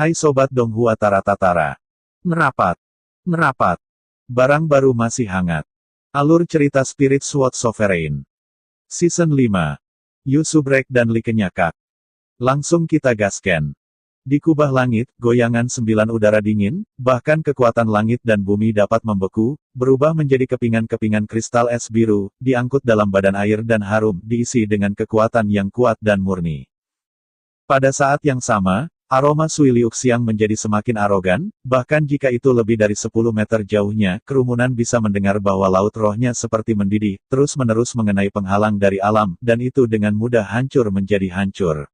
Hai Sobat Donghua Tara-Tatara. Merapat. Merapat. Barang baru masih hangat. Alur cerita Spirit Sword Sovereign. Season 5. Yu Subrek dan Li Kenyakak. Langsung kita gaskan. Di kubah langit, goyangan 9 udara dingin, bahkan kekuatan langit dan bumi dapat membeku, berubah menjadi kepingan-kepingan kristal es biru, diangkut dalam badan air dan harum, diisi dengan kekuatan yang kuat dan murni. Pada saat yang sama, aroma Sui Liuxiang menjadi semakin arogan, bahkan jika itu lebih dari 10 meter jauhnya, kerumunan bisa mendengar bahwa laut rohnya seperti mendidih, terus-menerus mengenai penghalang dari alam, dan itu dengan mudah hancur menjadi hancur.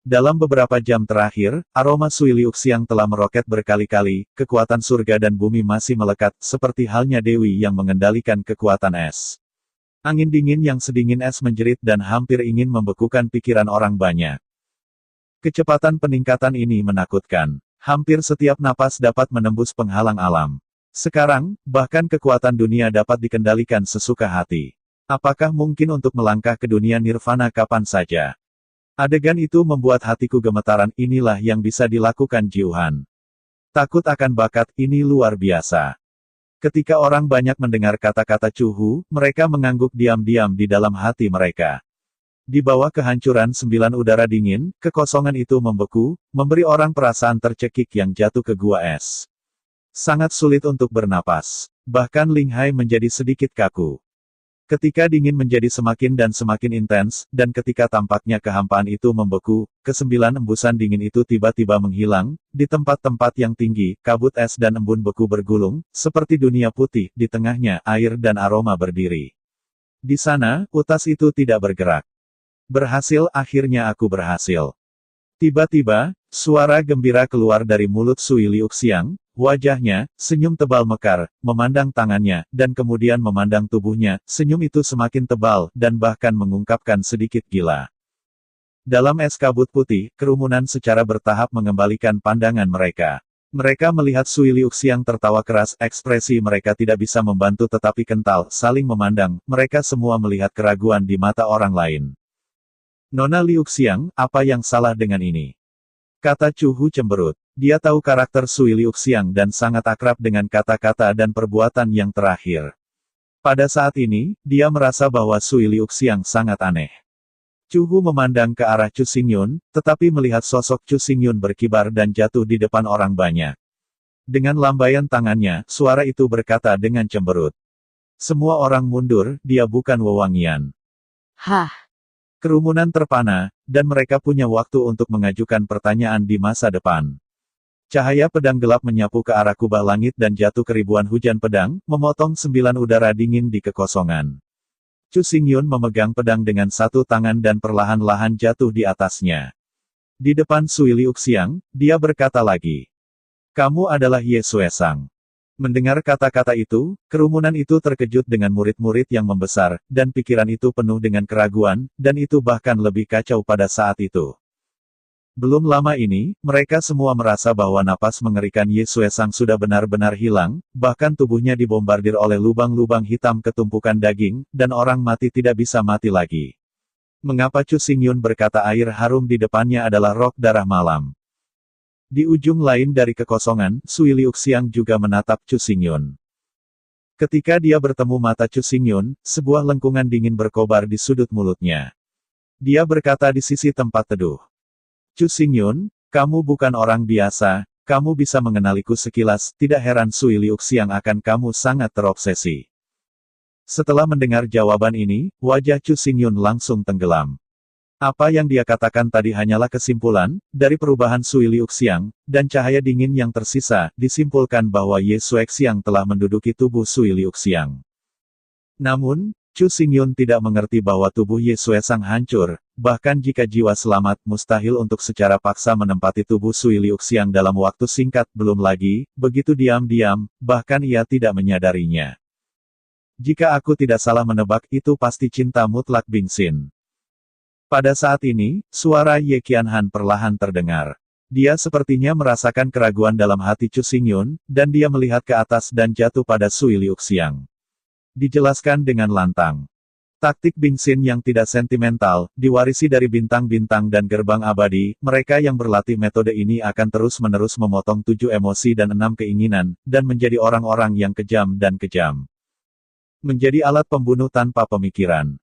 Dalam beberapa jam terakhir, aroma Sui Liuxiang telah meroket berkali-kali, kekuatan surga dan bumi masih melekat, seperti halnya Dewi yang mengendalikan kekuatan es. Angin dingin yang sedingin es menjerit dan hampir ingin membekukan pikiran orang banyak. Kecepatan peningkatan ini menakutkan. Hampir setiap napas dapat menembus penghalang alam. Sekarang, bahkan kekuatan dunia dapat dikendalikan sesuka hati. Apakah mungkin untuk melangkah ke dunia nirvana kapan saja? Adegan itu membuat hatiku gemetaran, inilah yang bisa dilakukan Jiuhan. Takut akan bakat, ini luar biasa. Ketika orang banyak mendengar kata-kata Cuhu, mereka mengangguk diam-diam di dalam hati mereka. Di bawah kehancuran 9 udara dingin, kekosongan itu membeku, memberi orang perasaan tercekik yang jatuh ke gua es. Sangat sulit untuk bernapas. Bahkan Ling Hai menjadi sedikit kaku. Ketika dingin menjadi semakin dan semakin intens, dan ketika tampaknya kehampaan itu membeku, ke-9 embusan dingin itu tiba-tiba menghilang, di tempat-tempat yang tinggi, kabut es dan embun beku bergulung, seperti dunia putih, di tengahnya, air dan aroma berdiri. Di sana, utas itu tidak bergerak. Berhasil, akhirnya aku berhasil. Tiba-tiba, suara gembira keluar dari mulut Sui Liuxiang, wajahnya, senyum tebal mekar, memandang tangannya, dan kemudian memandang tubuhnya, senyum itu semakin tebal, dan bahkan mengungkapkan sedikit gila. Dalam es kabut putih, kerumunan secara bertahap mengembalikan pandangan mereka. Mereka melihat Sui Liuxiang tertawa keras, ekspresi mereka tidak bisa membantu tetapi kental, saling memandang, mereka semua melihat keraguan di mata orang lain. Nona Liuxiang, apa yang salah dengan ini? Kata Cuhu cemberut. Dia tahu karakter Sui Liuxiang dan sangat akrab dengan kata-kata dan perbuatan yang terakhir. Pada saat ini, dia merasa bahwa Sui Liuxiang sangat aneh. Cuhu memandang ke arah Chu Xingyun, tetapi melihat sosok Chu Xingyun berkibar dan jatuh di depan orang banyak. Dengan lambaian tangannya, suara itu berkata dengan cemberut. Semua orang mundur, dia bukan wewangian. Hah? Kerumunan terpana, dan mereka punya waktu untuk mengajukan pertanyaan di masa depan. Cahaya pedang gelap menyapu ke arah kubah langit dan jatuh ke ribuan hujan pedang, memotong 9 udara dingin di kekosongan. Chu Xingyun memegang pedang dengan satu tangan dan perlahan-lahan jatuh di atasnya. Di depan Sui Liuxiang, dia berkata lagi. Kamu adalah Ye Xuesang. Mendengar kata-kata itu, kerumunan itu terkejut dengan murid-murid yang membesar, dan pikiran itu penuh dengan keraguan, dan itu bahkan lebih kacau pada saat itu. Belum lama ini, mereka semua merasa bahwa napas mengerikan Ye Xuesang sudah benar-benar hilang, bahkan tubuhnya dibombardir oleh lubang-lubang hitam ketumpukan daging, dan orang mati tidak bisa mati lagi. Mengapa Chu Xingyun berkata air harum di depannya adalah rok darah malam? Di ujung lain dari kekosongan, Sui Liuxiang juga menatap Chu Xingyun. Ketika dia bertemu mata Chu Xingyun, sebuah lengkungan dingin berkobar di sudut mulutnya. Dia berkata di sisi tempat teduh. Chu Xingyun, kamu bukan orang biasa, kamu bisa mengenaliku sekilas, tidak heran Sui Liuxiang akan kamu sangat terobsesi. Setelah mendengar jawaban ini, wajah Chu Xingyun langsung tenggelam. Apa yang dia katakan tadi hanyalah kesimpulan, dari perubahan Sui Liuxiang, dan cahaya dingin yang tersisa, disimpulkan bahwa Ye Xuexiang telah menduduki tubuh Sui Liuxiang. Namun, Chu Xingyun tidak mengerti bahwa tubuh Ye Xuesang hancur, bahkan jika jiwa selamat, mustahil untuk secara paksa menempati tubuh Sui Liuxiang dalam waktu singkat, belum lagi, begitu diam-diam, bahkan ia tidak menyadarinya. Jika aku tidak salah menebak, itu pasti cinta mutlak Bingxin. Pada saat ini, suara Ye Qianhan perlahan terdengar. Dia sepertinya merasakan keraguan dalam hati Chu Xingyun, dan dia melihat ke atas dan jatuh pada Sui Liuxiang. Dijelaskan dengan lantang. Taktik Bing Xin yang tidak sentimental, diwarisi dari bintang-bintang dan gerbang abadi, mereka yang berlatih metode ini akan terus-menerus memotong 7 emosi dan 6 keinginan, dan menjadi orang-orang yang kejam dan kejam. Menjadi alat pembunuh tanpa pemikiran.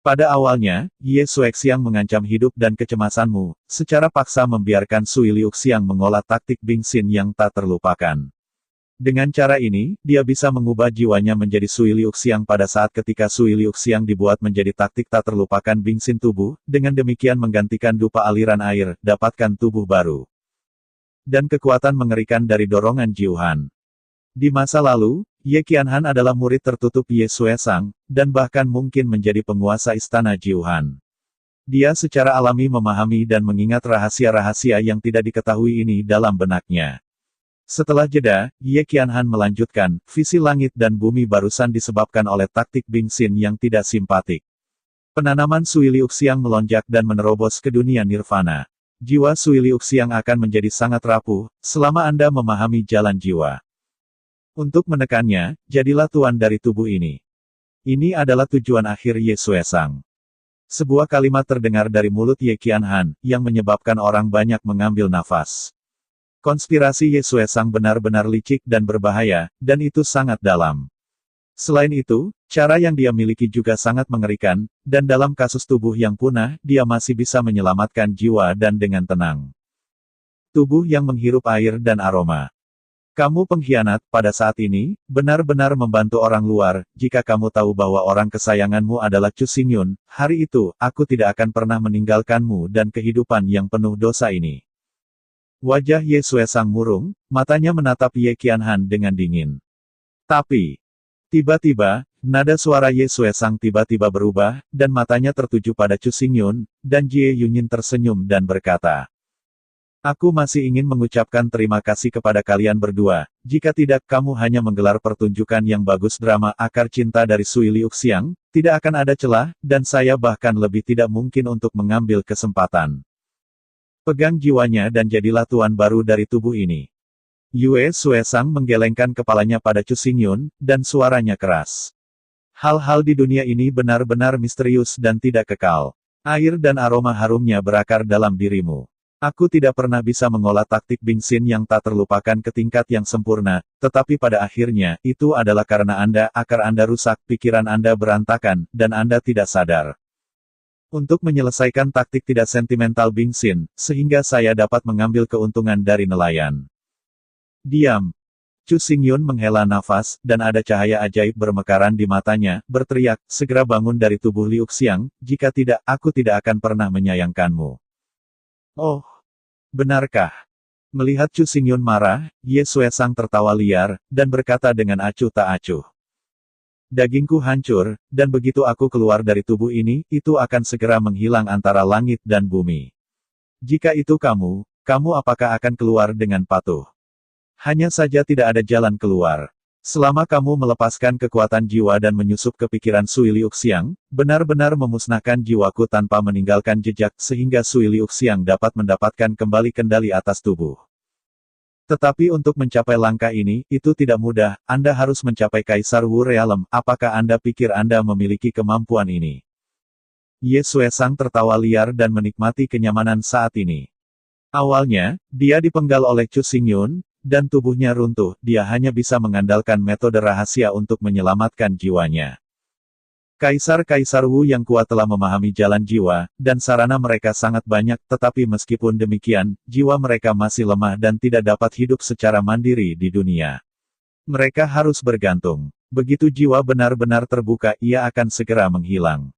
Pada awalnya, Ye Xuexiang mengancam hidup dan kecemasanmu, secara paksa membiarkan Sui Liuxiang mengolah taktik Bing Xin yang tak terlupakan. Dengan cara ini, dia bisa mengubah jiwanya menjadi Sui Liuxiang pada saat ketika Sui Liuxiang dibuat menjadi taktik tak terlupakan Bing Xin tubuh, dengan demikian menggantikan dupa aliran air, dapatkan tubuh baru. Dan kekuatan mengerikan dari dorongan Jiuhan. Di masa lalu, Ye Qianhan adalah murid tertutup Ye Xuexiang, dan bahkan mungkin menjadi penguasa istana Jiuhan. Dia secara alami memahami dan mengingat rahasia-rahasia yang tidak diketahui ini dalam benaknya. Setelah jeda, Ye Qianhan melanjutkan, visi langit dan bumi barusan disebabkan oleh taktik Bing Xin yang tidak simpatik. Penanaman Sui Liuxiang melonjak dan menerobos ke dunia nirvana. Jiwa Sui Liuxiang akan menjadi sangat rapuh, selama Anda memahami jalan jiwa. Untuk menekannya, jadilah tuan dari tubuh ini. Ini adalah tujuan akhir Ye Xuexiang. Sebuah kalimat terdengar dari mulut Ye Qianhan, yang menyebabkan orang banyak mengambil nafas. Konspirasi Ye Xuexiang benar-benar licik dan berbahaya, dan itu sangat dalam. Selain itu, cara yang dia miliki juga sangat mengerikan, dan dalam kasus tubuh yang punah, dia masih bisa menyelamatkan jiwa dan dengan tenang. Tubuh yang menghirup air dan aroma. Kamu pengkhianat, pada saat ini, benar-benar membantu orang luar, jika kamu tahu bahwa orang kesayanganmu adalah Chu Xingyun, hari itu, aku tidak akan pernah meninggalkanmu dan kehidupan yang penuh dosa ini. Wajah Ye Xuexiang murung, matanya menatap Ye Qianhan dengan dingin. Tapi, tiba-tiba, nada suara Ye Xuexiang tiba-tiba berubah, dan matanya tertuju pada Chu Xingyun, dan Jie Yunyin tersenyum dan berkata, aku masih ingin mengucapkan terima kasih kepada kalian berdua, jika tidak kamu hanya menggelar pertunjukan yang bagus drama akar cinta dari Sui Liuxiang, tidak akan ada celah, dan saya bahkan lebih tidak mungkin untuk mengambil kesempatan. Pegang jiwanya dan jadilah tuan baru dari tubuh ini. Ye Xuexiang menggelengkan kepalanya pada Chu Xingyun, dan suaranya keras. Hal-hal di dunia ini benar-benar misterius dan tidak kekal. Air dan aroma harumnya berakar dalam dirimu. Aku tidak pernah bisa mengolah taktik Bing Xin yang tak terlupakan ke tingkat yang sempurna, tetapi pada akhirnya, itu adalah karena akar Anda rusak, pikiran Anda berantakan, dan Anda tidak sadar. Untuk menyelesaikan taktik tidak sentimental Bing Xin, sehingga saya dapat mengambil keuntungan dari nelayan. Diam. Chu Xingyun menghela nafas, dan ada cahaya ajaib bermekaran di matanya, berteriak, segera bangun dari tubuh Liuxiang, jika tidak, aku tidak akan pernah menyayangkanmu. Oh. Benarkah? Melihat Chu Xingyun marah, Ye Xuexiang tertawa liar, dan berkata dengan acuh tak acuh. Dagingku hancur, dan begitu aku keluar dari tubuh ini, itu akan segera menghilang antara langit dan bumi. Jika itu kamu apakah akan keluar dengan patuh? Hanya saja tidak ada jalan keluar. Selama kamu melepaskan kekuatan jiwa dan menyusup ke pikiran Sui Liuxiang, benar-benar memusnahkan jiwaku tanpa meninggalkan jejak sehingga Sui Liuxiang dapat mendapatkan kembali kendali atas tubuh. Tetapi untuk mencapai langkah ini, itu tidak mudah, Anda harus mencapai Kaisar Wu Realm, apakah Anda pikir Anda memiliki kemampuan ini? Ye Xuexiang tertawa liar dan menikmati kenyamanan saat ini. Awalnya, dia dipenggal oleh Chu Xingyun, dan tubuhnya runtuh, dia hanya bisa mengandalkan metode rahasia untuk menyelamatkan jiwanya. Kaisar-kaisar Wu yang kuat telah memahami jalan jiwa, dan sarana mereka sangat banyak, tetapi meskipun demikian, jiwa mereka masih lemah dan tidak dapat hidup secara mandiri di dunia. Mereka harus bergantung. Begitu jiwa benar-benar terbuka, ia akan segera menghilang.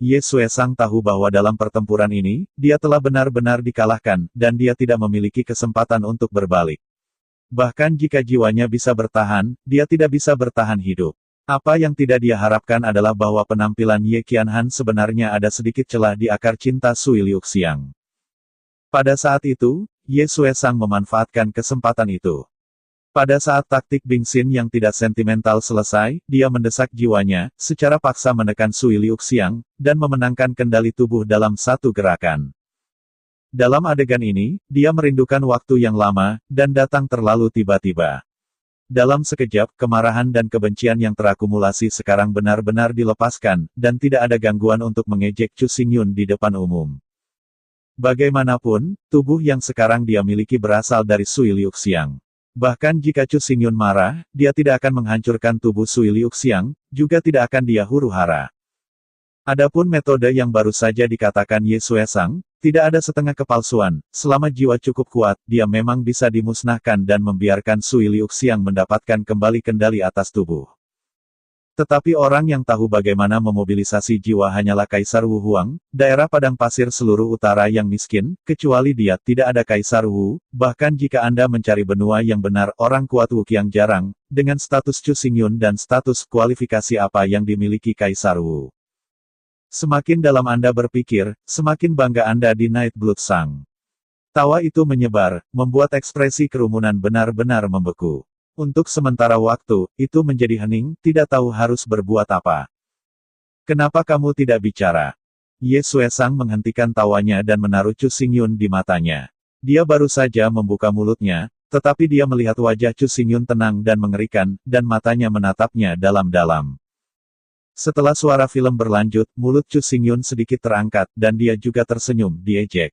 Ye Xuexiang tahu bahwa dalam pertempuran ini, dia telah benar-benar dikalahkan, dan dia tidak memiliki kesempatan untuk berbalik. Bahkan jika jiwanya bisa bertahan, dia tidak bisa bertahan hidup. Apa yang tidak dia harapkan adalah bahwa penampilan Ye Qianhan sebenarnya ada sedikit celah di akar cinta Sui Liuxiang. Pada saat itu, Ye Xuexiang memanfaatkan kesempatan itu. Pada saat taktik Bing Xin yang tidak sentimental selesai, dia mendesak jiwanya, secara paksa menekan Sui Liuxiang, dan memenangkan kendali tubuh dalam satu gerakan. Dalam adegan ini, dia merindukan waktu yang lama, dan datang terlalu tiba-tiba. Dalam sekejap, kemarahan dan kebencian yang terakumulasi sekarang benar-benar dilepaskan, dan tidak ada gangguan untuk mengejek Chu Xingyun di depan umum. Bagaimanapun, tubuh yang sekarang dia miliki berasal dari Sui Liuxiang. Bahkan jika Chu Xingyun marah, dia tidak akan menghancurkan tubuh Sui Liuxiang, juga tidak akan dia huru-hara. Adapun metode yang baru saja dikatakan Ye Xuesang, tidak ada setengah kepalsuan, selama jiwa cukup kuat, dia memang bisa dimusnahkan dan membiarkan Sui Liuxiang mendapatkan kembali kendali atas tubuh. Tetapi orang yang tahu bagaimana memobilisasi jiwa hanyalah Kaisar Wu Huang, daerah padang pasir seluruh utara yang miskin, kecuali dia tidak ada Kaisar Wu, bahkan jika Anda mencari benua yang benar orang kuat Wu Qiang jarang, dengan status Chu Xingyun dan status kualifikasi apa yang dimiliki Kaisar Wu. Semakin dalam Anda berpikir, semakin bangga Anda di Night Blood Sang. Tawa itu menyebar, membuat ekspresi kerumunan benar-benar membeku. Untuk sementara waktu, itu menjadi hening, tidak tahu harus berbuat apa. Kenapa kamu tidak bicara? Ye Xuesang menghentikan tawanya dan menaruh Chu Xingyun di matanya. Dia baru saja membuka mulutnya, tetapi dia melihat wajah Chu Xingyun tenang dan mengerikan, dan matanya menatapnya dalam-dalam. Setelah suara film berlanjut, mulut Chu Xingyun sedikit terangkat, dan dia juga tersenyum, diejek.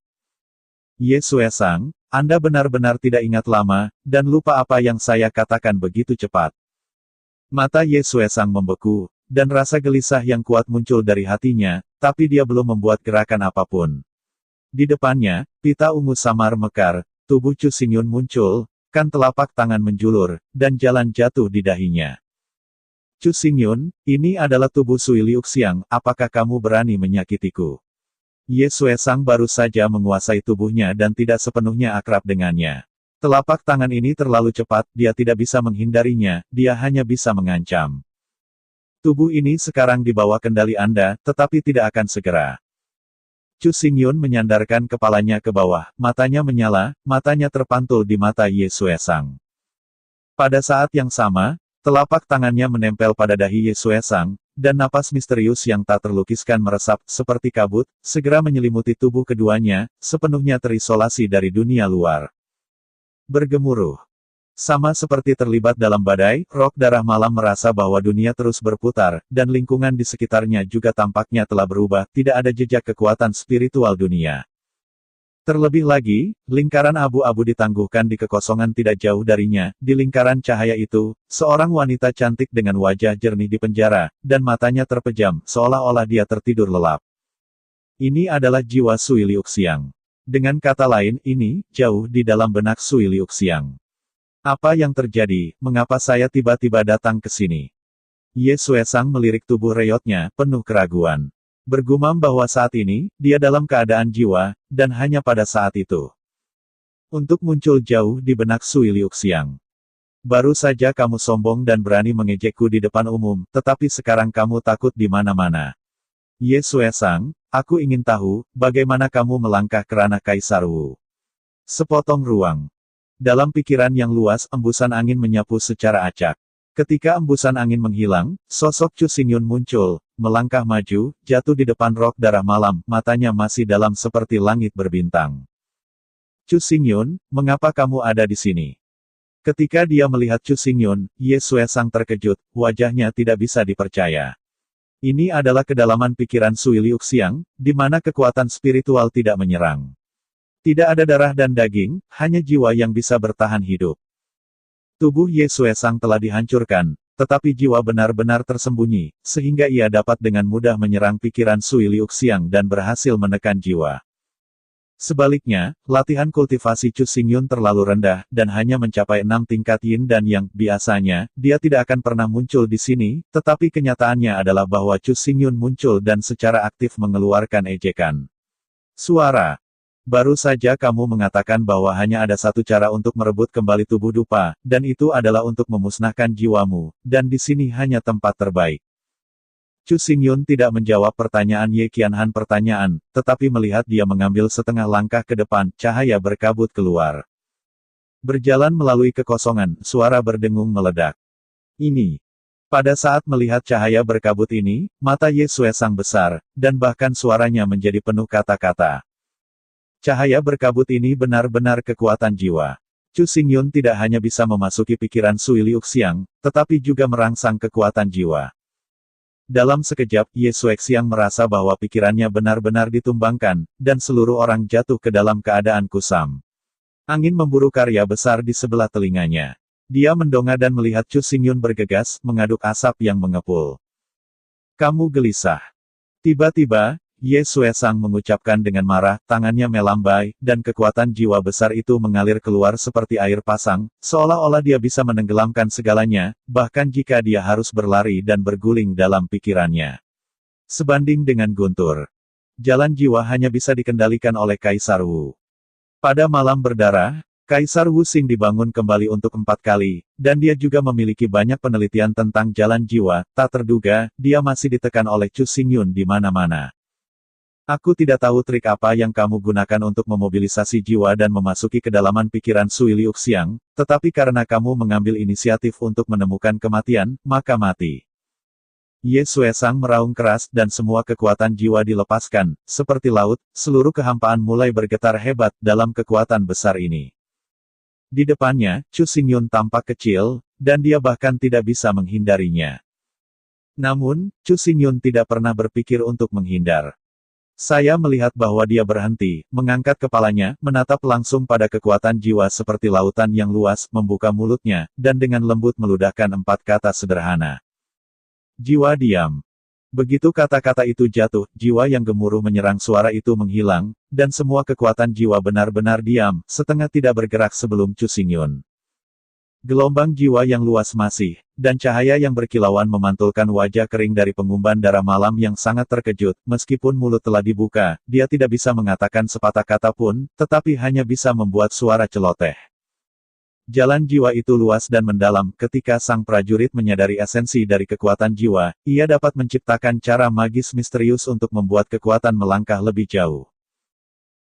Ye Xuesang, Anda benar-benar tidak ingat lama, dan lupa apa yang saya katakan begitu cepat. Mata Ye Xuesang membeku, dan rasa gelisah yang kuat muncul dari hatinya, tapi dia belum membuat gerakan apapun. Di depannya, pita ungu samar mekar, tubuh Chu Xingyun muncul, kan telapak tangan menjulur, dan jalan jatuh di dahinya. Chu Xingyun, ini adalah tubuh Sui Liuxiang, apakah kamu berani menyakitiku? Ye Xuesang baru saja menguasai tubuhnya dan tidak sepenuhnya akrab dengannya. Telapak tangan ini terlalu cepat, dia tidak bisa menghindarinya, dia hanya bisa mengancam. Tubuh ini sekarang di bawah kendali Anda, tetapi tidak akan segera. Chu Xingyun menyandarkan kepalanya ke bawah, matanya menyala, matanya terpantul di mata Ye Xuesang. Pada saat yang sama, telapak tangannya menempel pada dahi Ye Xuesang, dan napas misterius yang tak terlukiskan meresap, seperti kabut, segera menyelimuti tubuh keduanya, sepenuhnya terisolasi dari dunia luar. Bergemuruh. Sama seperti terlibat dalam badai, Roh Darah Malam merasa bahwa dunia terus berputar, dan lingkungan di sekitarnya juga tampaknya telah berubah, tidak ada jejak kekuatan spiritual dunia. Terlebih lagi, lingkaran abu-abu ditangguhkan di kekosongan tidak jauh darinya, di lingkaran cahaya itu, seorang wanita cantik dengan wajah jernih di penjara, dan matanya terpejam, seolah-olah dia tertidur lelap. Ini adalah jiwa Sui Liuxiang. Dengan kata lain, ini, jauh di dalam benak Sui Liuxiang. Apa yang terjadi, mengapa saya tiba-tiba datang ke sini? Ye Xuesang melirik tubuh reyotnya, penuh keraguan. Bergumam bahwa saat ini, dia dalam keadaan jiwa, dan hanya pada saat itu. Untuk muncul jauh di benak Sui Liuxiang. Baru saja kamu sombong dan berani mengejekku di depan umum, tetapi sekarang kamu takut di mana-mana. Ye Xuesang, aku ingin tahu, bagaimana kamu melangkah ke ranah Kaisar Wu. Sepotong ruang. Dalam pikiran yang luas, embusan angin menyapu secara acak. Ketika embusan angin menghilang, sosok Chu Xingyun muncul, melangkah maju, jatuh di depan Roh Darah Malam, matanya masih dalam seperti langit berbintang. Chu Xingyun, mengapa kamu ada di sini? Ketika dia melihat Chu Xingyun, Ye Xuesang terkejut, wajahnya tidak bisa dipercaya. Ini adalah kedalaman pikiran Sui Liuxiang, di mana kekuatan spiritual tidak menyerang. Tidak ada darah dan daging, hanya jiwa yang bisa bertahan hidup. Tubuh Ye Xuesang telah dihancurkan, tetapi jiwa benar-benar tersembunyi, sehingga ia dapat dengan mudah menyerang pikiran Sui Liuxiang dan berhasil menekan jiwa. Sebaliknya, latihan kultivasi Chu Xingyun terlalu rendah, dan hanya mencapai 6 tingkat Yin dan Yang. Biasanya, dia tidak akan pernah muncul di sini, tetapi kenyataannya adalah bahwa Chu Xingyun muncul dan secara aktif mengeluarkan ejekan. Suara. Baru saja kamu mengatakan bahwa hanya ada satu cara untuk merebut kembali tubuh dupa, dan itu adalah untuk memusnahkan jiwamu, dan di sini hanya tempat terbaik. Chu Xingyun tidak menjawab pertanyaan Ye Qianhan pertanyaan, tetapi melihat dia mengambil setengah langkah ke depan, cahaya berkabut keluar. Berjalan melalui kekosongan, suara berdengung meledak. Ini. Pada saat melihat cahaya berkabut ini, mata Ye Xuesang besar, dan bahkan suaranya menjadi penuh kata-kata. Cahaya berkabut ini benar-benar kekuatan jiwa. Chu Xingyun tidak hanya bisa memasuki pikiran Sui Liuxiang, tetapi juga merangsang kekuatan jiwa. Dalam sekejap, Ye Xuexiang merasa bahwa pikirannya benar-benar ditumbangkan, dan seluruh orang jatuh ke dalam keadaan kusam. Angin memburu karya besar di sebelah telinganya. Dia mendongak dan melihat Chu Xingyun bergegas, mengaduk asap yang mengepul. Kamu gelisah. Tiba-tiba, Ye Xuexiang mengucapkan dengan marah, tangannya melambai, dan kekuatan jiwa besar itu mengalir keluar seperti air pasang, seolah-olah dia bisa menenggelamkan segalanya, bahkan jika dia harus berlari dan berguling dalam pikirannya. Sebanding dengan guntur. Jalan jiwa hanya bisa dikendalikan oleh Kaisar Wu. Pada malam berdarah, Kaisar Wu Xing dibangun kembali untuk 4 kali, dan dia juga memiliki banyak penelitian tentang jalan jiwa. Tak terduga, dia masih ditekan oleh Chu Xingyun di mana-mana. Aku tidak tahu trik apa yang kamu gunakan untuk memobilisasi jiwa dan memasuki kedalaman pikiran Sui Liuxiang, tetapi karena kamu mengambil inisiatif untuk menemukan kematian, maka mati. Ye Xuexiang meraung keras dan semua kekuatan jiwa dilepaskan, seperti laut, seluruh kehampaan mulai bergetar hebat dalam kekuatan besar ini. Di depannya, Chu Xingyun tampak kecil, dan dia bahkan tidak bisa menghindarinya. Namun, Chu Xingyun tidak pernah berpikir untuk menghindar. Saya melihat bahwa dia berhenti, mengangkat kepalanya, menatap langsung pada kekuatan jiwa seperti lautan yang luas, membuka mulutnya, dan dengan lembut meludahkan 4 kata sederhana. Jiwa diam. Begitu kata-kata itu jatuh, jiwa yang gemuruh menyerang suara itu menghilang, dan semua kekuatan jiwa benar-benar diam, setengah tidak bergerak sebelum Chu Xingyun. Gelombang jiwa yang luas masih, dan cahaya yang berkilauan memantulkan wajah kering dari pengumban darah malam yang sangat terkejut, meskipun mulut telah dibuka, dia tidak bisa mengatakan sepatah kata pun, tetapi hanya bisa membuat suara celoteh. Jalan jiwa itu luas dan mendalam. Ketika sang prajurit menyadari esensi dari kekuatan jiwa, ia dapat menciptakan cara magis misterius untuk membuat kekuatan melangkah lebih jauh.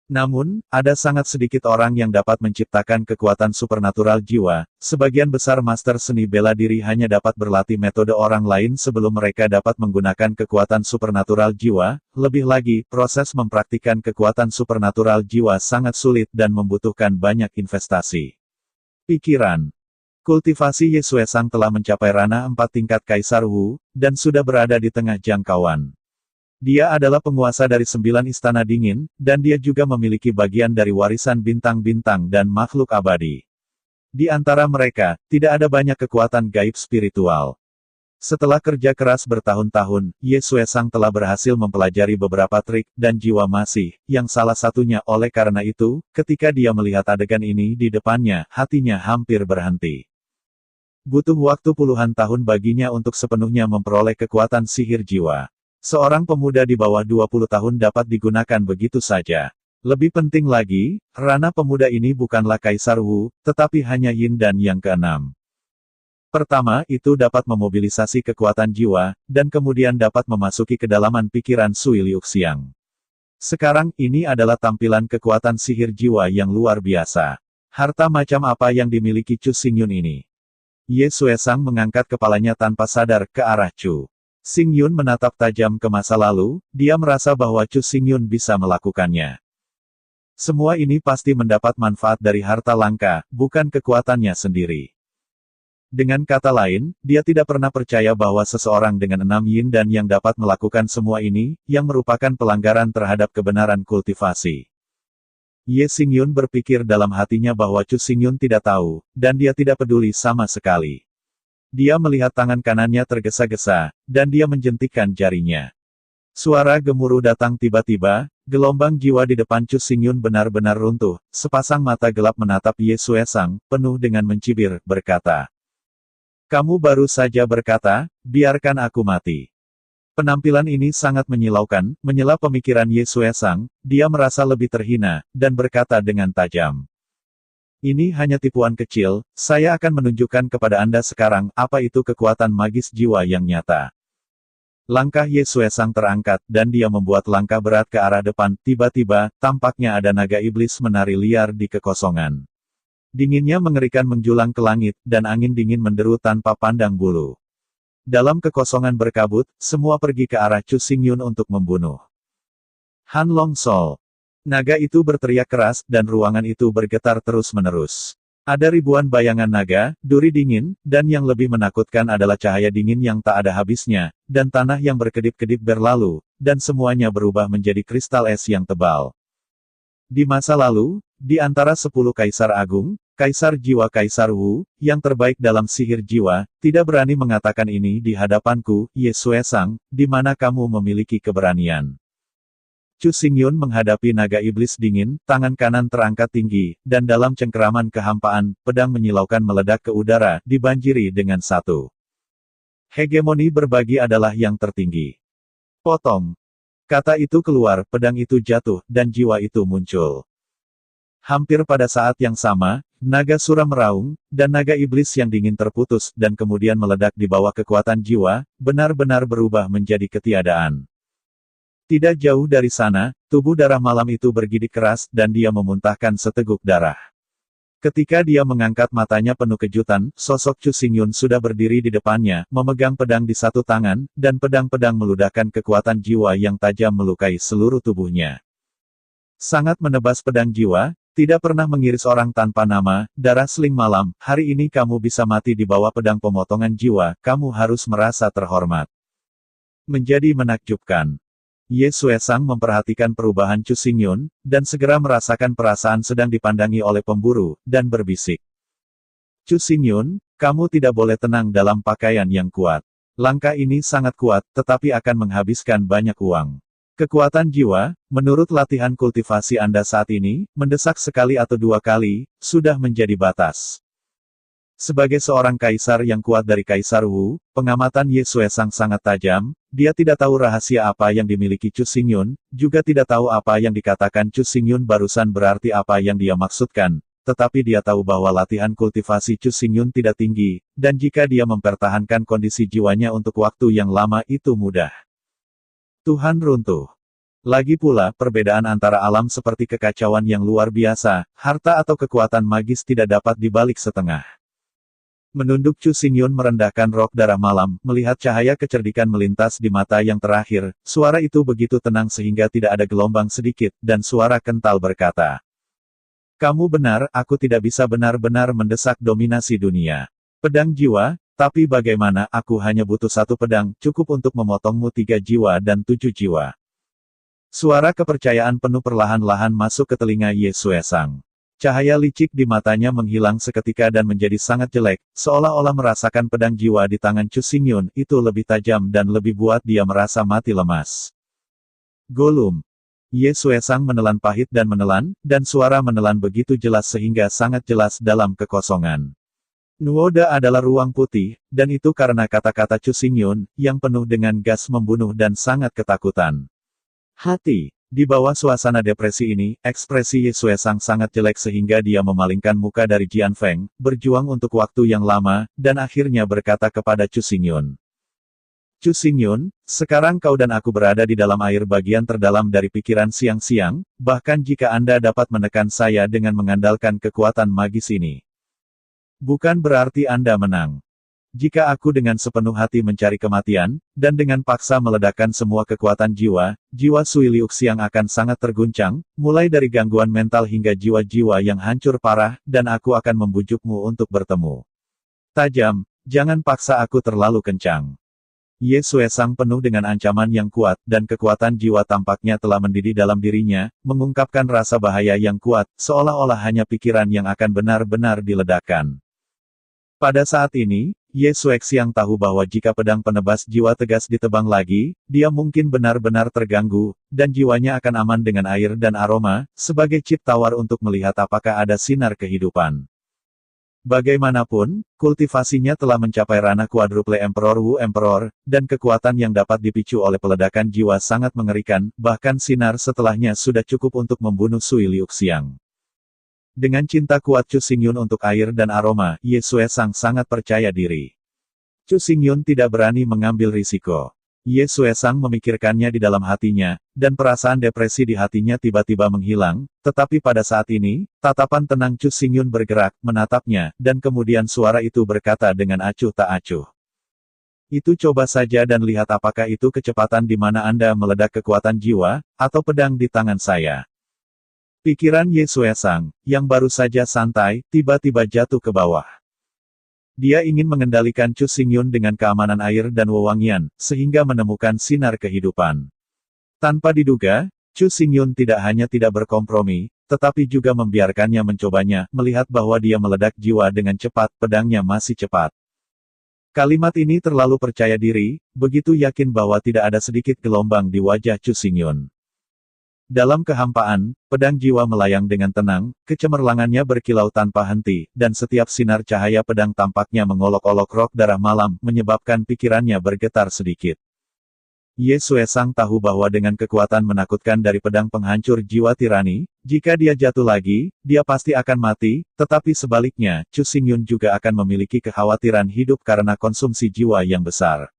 Namun, ada sangat sedikit orang yang dapat menciptakan kekuatan supernatural jiwa. Sebagian besar master seni bela diri hanya dapat berlatih metode orang lain sebelum mereka dapat menggunakan kekuatan supernatural jiwa. Lebih lagi, proses mempraktikkan kekuatan supernatural jiwa sangat sulit dan membutuhkan banyak investasi. Pikiran. Kultivasi Ye Xuexiang telah mencapai ranah 4 tingkat Kaisar Wu, dan sudah berada di tengah jangkauan. Dia adalah penguasa dari 9 istana dingin, dan dia juga memiliki bagian dari warisan bintang-bintang dan makhluk abadi. Di antara mereka, tidak ada banyak kekuatan gaib spiritual. Setelah kerja keras bertahun-tahun, Ye Xuexiang telah berhasil mempelajari beberapa trik dan jiwa masih, yang salah satunya oleh karena itu, ketika dia melihat adegan ini di depannya, hatinya hampir berhenti. Butuh waktu puluhan tahun baginya untuk sepenuhnya memperoleh kekuatan sihir jiwa. Seorang pemuda di bawah 20 tahun dapat digunakan begitu saja. Lebih penting lagi, ranah pemuda ini bukanlah Kaisar Wu, tetapi hanya Yin dan yang keenam. Pertama, itu dapat memobilisasi kekuatan jiwa, dan kemudian dapat memasuki kedalaman pikiran Sui Liuxiang. Sekarang, ini adalah tampilan kekuatan sihir jiwa yang luar biasa. Harta macam apa yang dimiliki Chu Xingyun ini? Ye Xuexiang mengangkat kepalanya tanpa sadar ke arah Chu Xingyun menatap tajam ke masa lalu, dia merasa bahwa Chu Xingyun bisa melakukannya. Semua ini pasti mendapat manfaat dari harta langka, bukan kekuatannya sendiri. Dengan kata lain, dia tidak pernah percaya bahwa seseorang dengan 6 yin dan yang dapat melakukan semua ini, yang merupakan pelanggaran terhadap kebenaran kultivasi. Ye Xingyun berpikir dalam hatinya bahwa Chu Xingyun tidak tahu, dan dia tidak peduli sama sekali. Dia melihat tangan kanannya tergesa-gesa, dan dia menjentikkan jarinya. Suara gemuruh datang tiba-tiba, gelombang jiwa di depan Chu Xingyun benar-benar runtuh, sepasang mata gelap menatap Ye Xuexiang, penuh dengan mencibir, berkata. Kamu baru saja berkata, biarkan aku mati. Penampilan ini sangat menyilaukan, menyela pemikiran Ye Xuexiang, dia merasa lebih terhina, dan berkata dengan tajam. Ini hanya tipuan kecil, saya akan menunjukkan kepada Anda sekarang, apa itu kekuatan magis jiwa yang nyata. Langkah Ye Xuexiang terangkat, dan dia membuat langkah berat ke arah depan, tiba-tiba, tampaknya ada naga iblis menari liar di kekosongan. Dinginnya mengerikan menjulang ke langit, dan angin dingin menderu tanpa pandang bulu. Dalam kekosongan berkabut, semua pergi ke arah Chu Xingyun untuk membunuh. Han Long Sol. Naga itu berteriak keras, dan ruangan itu bergetar terus-menerus. Ada ribuan bayangan naga, duri dingin, dan yang lebih menakutkan adalah cahaya dingin yang tak ada habisnya, dan tanah yang berkedip-kedip berlalu, dan semuanya berubah menjadi kristal es yang tebal. Di masa lalu, di antara 10 kaisar agung, kaisar jiwa Kaisar Wu, yang terbaik dalam sihir jiwa, tidak berani mengatakan ini di hadapanku, Ye Xuesang, di mana kamu memiliki keberanian. Chu Xingyun menghadapi naga iblis dingin, tangan kanan terangkat tinggi, dan dalam cengkeraman kehampaan, pedang menyilaukan meledak ke udara, dibanjiri dengan satu. Hegemoni berbagi adalah yang tertinggi. Potong. Kata itu keluar, pedang itu jatuh, dan jiwa itu muncul. Hampir pada saat yang sama, naga sura meraung, dan naga iblis yang dingin terputus, dan kemudian meledak di bawah kekuatan jiwa, benar-benar berubah menjadi ketiadaan. Tidak jauh dari sana, tubuh darah malam itu bergidik keras, dan dia memuntahkan seteguk darah. Ketika dia mengangkat matanya penuh kejutan, sosok Chu Xingyun sudah berdiri di depannya, memegang pedang di satu tangan, dan pedang-pedang meludahkan kekuatan jiwa yang tajam melukai seluruh tubuhnya. Sangat menebas pedang jiwa, tidak pernah mengiris orang tanpa nama, darah seling malam, hari ini kamu bisa mati di bawah pedang pemotongan jiwa, kamu harus merasa terhormat. Menjadi menakjubkan. Ye Xuesang memperhatikan perubahan Chu Xingyun, dan segera merasakan perasaan sedang dipandangi oleh pemburu, dan berbisik. Chu Xingyun, kamu tidak boleh tenang dalam pakaian yang kuat. Langkah ini sangat kuat, tetapi akan menghabiskan banyak uang. Kekuatan jiwa, menurut latihan kultivasi Anda saat ini, mendesak sekali atau 2 kali, sudah menjadi batas. Sebagai seorang kaisar yang kuat dari Kaisar Wu, pengamatan Ye Xuesang sangat tajam, dia tidak tahu rahasia apa yang dimiliki Chu Xingyun, juga tidak tahu apa yang dikatakan Chu Xingyun barusan berarti apa yang dia maksudkan, tetapi dia tahu bahwa latihan kultivasi Chu Xingyun tidak tinggi, dan jika dia mempertahankan kondisi jiwanya untuk waktu yang lama itu mudah. Tuhan runtuh. Lagi pula, perbedaan antara alam seperti kekacauan yang luar biasa, harta atau kekuatan magis tidak dapat dibalik setengah. Menunduk Chu Xingyun merendahkan rok darah malam, melihat cahaya kecerdikan melintas di mata yang terakhir, suara itu begitu tenang sehingga tidak ada gelombang sedikit, dan suara kental berkata. Kamu benar, aku tidak bisa benar-benar mendesak dominasi dunia. Pedang jiwa, tapi bagaimana, aku hanya butuh 1 pedang, cukup untuk memotongmu 3 jiwa dan 7 jiwa. Suara kepercayaan penuh perlahan-lahan masuk ke telinga Ye Xuesang. Cahaya licik di matanya menghilang seketika dan menjadi sangat jelek, seolah-olah merasakan pedang jiwa di tangan Chu Xingyun itu lebih tajam dan lebih buat dia merasa mati lemas. Golum. Ye Xuesang menelan pahit dan menelan, dan suara menelan begitu jelas sehingga sangat jelas dalam kekosongan. Nuoda adalah ruang putih, dan itu karena kata-kata Chu Xingyun, yang penuh dengan gas membunuh dan sangat ketakutan. Hati. Di bawah suasana depresi ini, ekspresi Ye Xuesang sangat jelek sehingga dia memalingkan muka dari Jian Feng, berjuang untuk waktu yang lama, dan akhirnya berkata kepada Chu Xingyun. Chu Xingyun, sekarang kau dan aku berada di dalam air bagian terdalam dari pikiran siang-siang, bahkan jika Anda dapat menekan saya dengan mengandalkan kekuatan magis ini. Bukan berarti Anda menang. Jika aku dengan sepenuh hati mencari kematian, dan dengan paksa meledakkan semua kekuatan jiwa, jiwa Sui Liuxiang akan sangat terguncang, mulai dari gangguan mental hingga jiwa-jiwa yang hancur parah, dan aku akan membujukmu untuk bertemu. Tajam, jangan paksa aku terlalu kencang. Ye Xuesang penuh dengan ancaman yang kuat, dan kekuatan jiwa tampaknya telah mendidih dalam dirinya, mengungkapkan rasa bahaya yang kuat, seolah-olah hanya pikiran yang akan benar-benar diledakkan. Pada saat ini, Ye Xuexiang tahu bahwa jika pedang penebas jiwa tegas ditebang lagi, dia mungkin benar-benar terganggu, dan jiwanya akan aman dengan air dan aroma, sebagai chip tawar untuk melihat apakah ada sinar kehidupan. Bagaimanapun, kultivasinya telah mencapai ranah kuadruple Emperor Wu Emperor, dan kekuatan yang dapat dipicu oleh peledakan jiwa sangat mengerikan, bahkan sinar setelahnya sudah cukup untuk membunuh Sui Liuxiang. Dengan cinta kuat Chu Xingyun untuk air dan aroma, Ye Xuesang sangat percaya diri. Chu Xingyun tidak berani mengambil risiko. Ye Xuesang memikirkannya di dalam hatinya, dan perasaan depresi di hatinya tiba-tiba menghilang, tetapi pada saat ini, tatapan tenang Chu Xingyun bergerak, menatapnya, dan kemudian suara itu berkata dengan acuh tak acuh. Itu coba saja dan lihat apakah itu kecepatan di mana Anda meledak kekuatan jiwa, atau pedang di tangan saya. Pikiran Ye Suesang, yang baru saja santai, tiba-tiba jatuh ke bawah. Dia ingin mengendalikan Chu Xingyun dengan keamanan air dan wewangian, sehingga menemukan sinar kehidupan. Tanpa diduga, Chu Xingyun tidak hanya tidak berkompromi, tetapi juga membiarkannya mencobanya, melihat bahwa dia meledak jiwa dengan cepat, pedangnya masih cepat. Kalimat ini terlalu percaya diri, begitu yakin bahwa tidak ada sedikit gelombang di wajah Chu Xingyun. Dalam kehampaan, pedang jiwa melayang dengan tenang, kecemerlangannya berkilau tanpa henti, dan setiap sinar cahaya pedang tampaknya mengolok-olok rok darah malam, menyebabkan pikirannya bergetar sedikit. Ye Suesang tahu bahwa dengan kekuatan menakutkan dari pedang penghancur jiwa tirani, jika dia jatuh lagi, dia pasti akan mati, tetapi sebaliknya, Chu Xingyun juga akan memiliki kekhawatiran hidup karena konsumsi jiwa yang besar.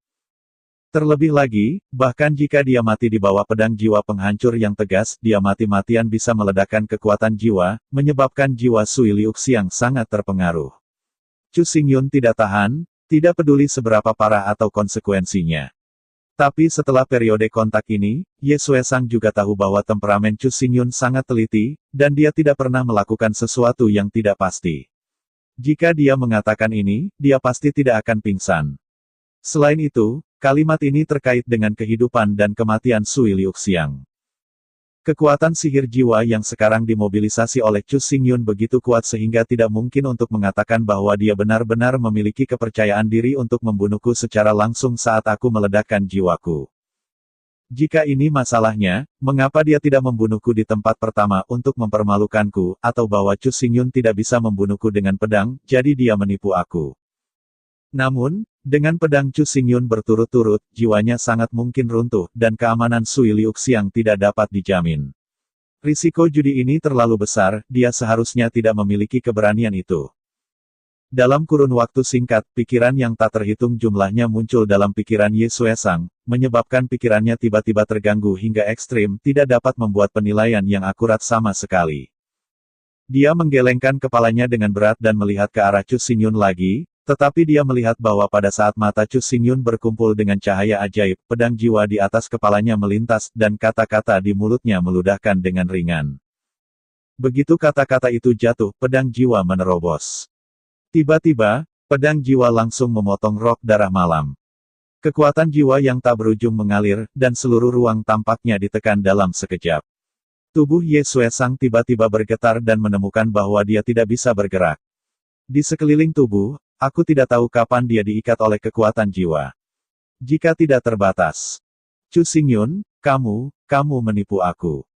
Terlebih lagi, bahkan jika dia mati di bawah pedang jiwa penghancur yang tegas, dia mati-matian bisa meledakkan kekuatan jiwa, menyebabkan jiwa Sui Liuxiang sangat terpengaruh. Chu Xingyun tidak tahan, tidak peduli seberapa parah atau konsekuensinya. Tapi setelah periode kontak ini, Ye Suesang juga tahu bahwa temperamen Chu Xingyun sangat teliti, dan dia tidak pernah melakukan sesuatu yang tidak pasti. Jika dia mengatakan ini, dia pasti tidak akan pingsan. Selain itu, kalimat ini terkait dengan kehidupan dan kematian Sui Liuxiang. Kekuatan sihir jiwa yang sekarang dimobilisasi oleh Chu Xingyun begitu kuat sehingga tidak mungkin untuk mengatakan bahwa dia benar-benar memiliki kepercayaan diri untuk membunuhku secara langsung saat aku meledakkan jiwaku. Jika ini masalahnya, mengapa dia tidak membunuhku di tempat pertama untuk mempermalukanku, atau bahwa Chu Xingyun tidak bisa membunuhku dengan pedang, jadi dia menipu aku. Namun, dengan pedang Chu Xingyun berturut-turut, jiwanya sangat mungkin runtuh, dan keamanan Sui Liuxiang tidak dapat dijamin. Risiko judi ini terlalu besar, dia seharusnya tidak memiliki keberanian itu. Dalam kurun waktu singkat, pikiran yang tak terhitung jumlahnya muncul dalam pikiran Ye Suesang, menyebabkan pikirannya tiba-tiba terganggu hingga ekstrim, tidak dapat membuat penilaian yang akurat sama sekali. Dia menggelengkan kepalanya dengan berat dan melihat ke arah Chu Xingyun lagi, tetapi dia melihat bahwa pada saat mata Chu Xingyun berkumpul dengan cahaya ajaib, pedang jiwa di atas kepalanya melintas, dan kata-kata di mulutnya meludahkan dengan ringan. Begitu kata-kata itu jatuh, pedang jiwa menerobos. Tiba-tiba, pedang jiwa langsung memotong rok darah malam. Kekuatan jiwa yang tak berujung mengalir, dan seluruh ruang tampaknya ditekan dalam sekejap. Tubuh Ye Suesang tiba-tiba bergetar dan menemukan bahwa dia tidak bisa bergerak. Di sekeliling tubuh, aku tidak tahu kapan dia diikat oleh kekuatan jiwa. Jika tidak terbatas. Chu Xingyun, kamu menipu aku.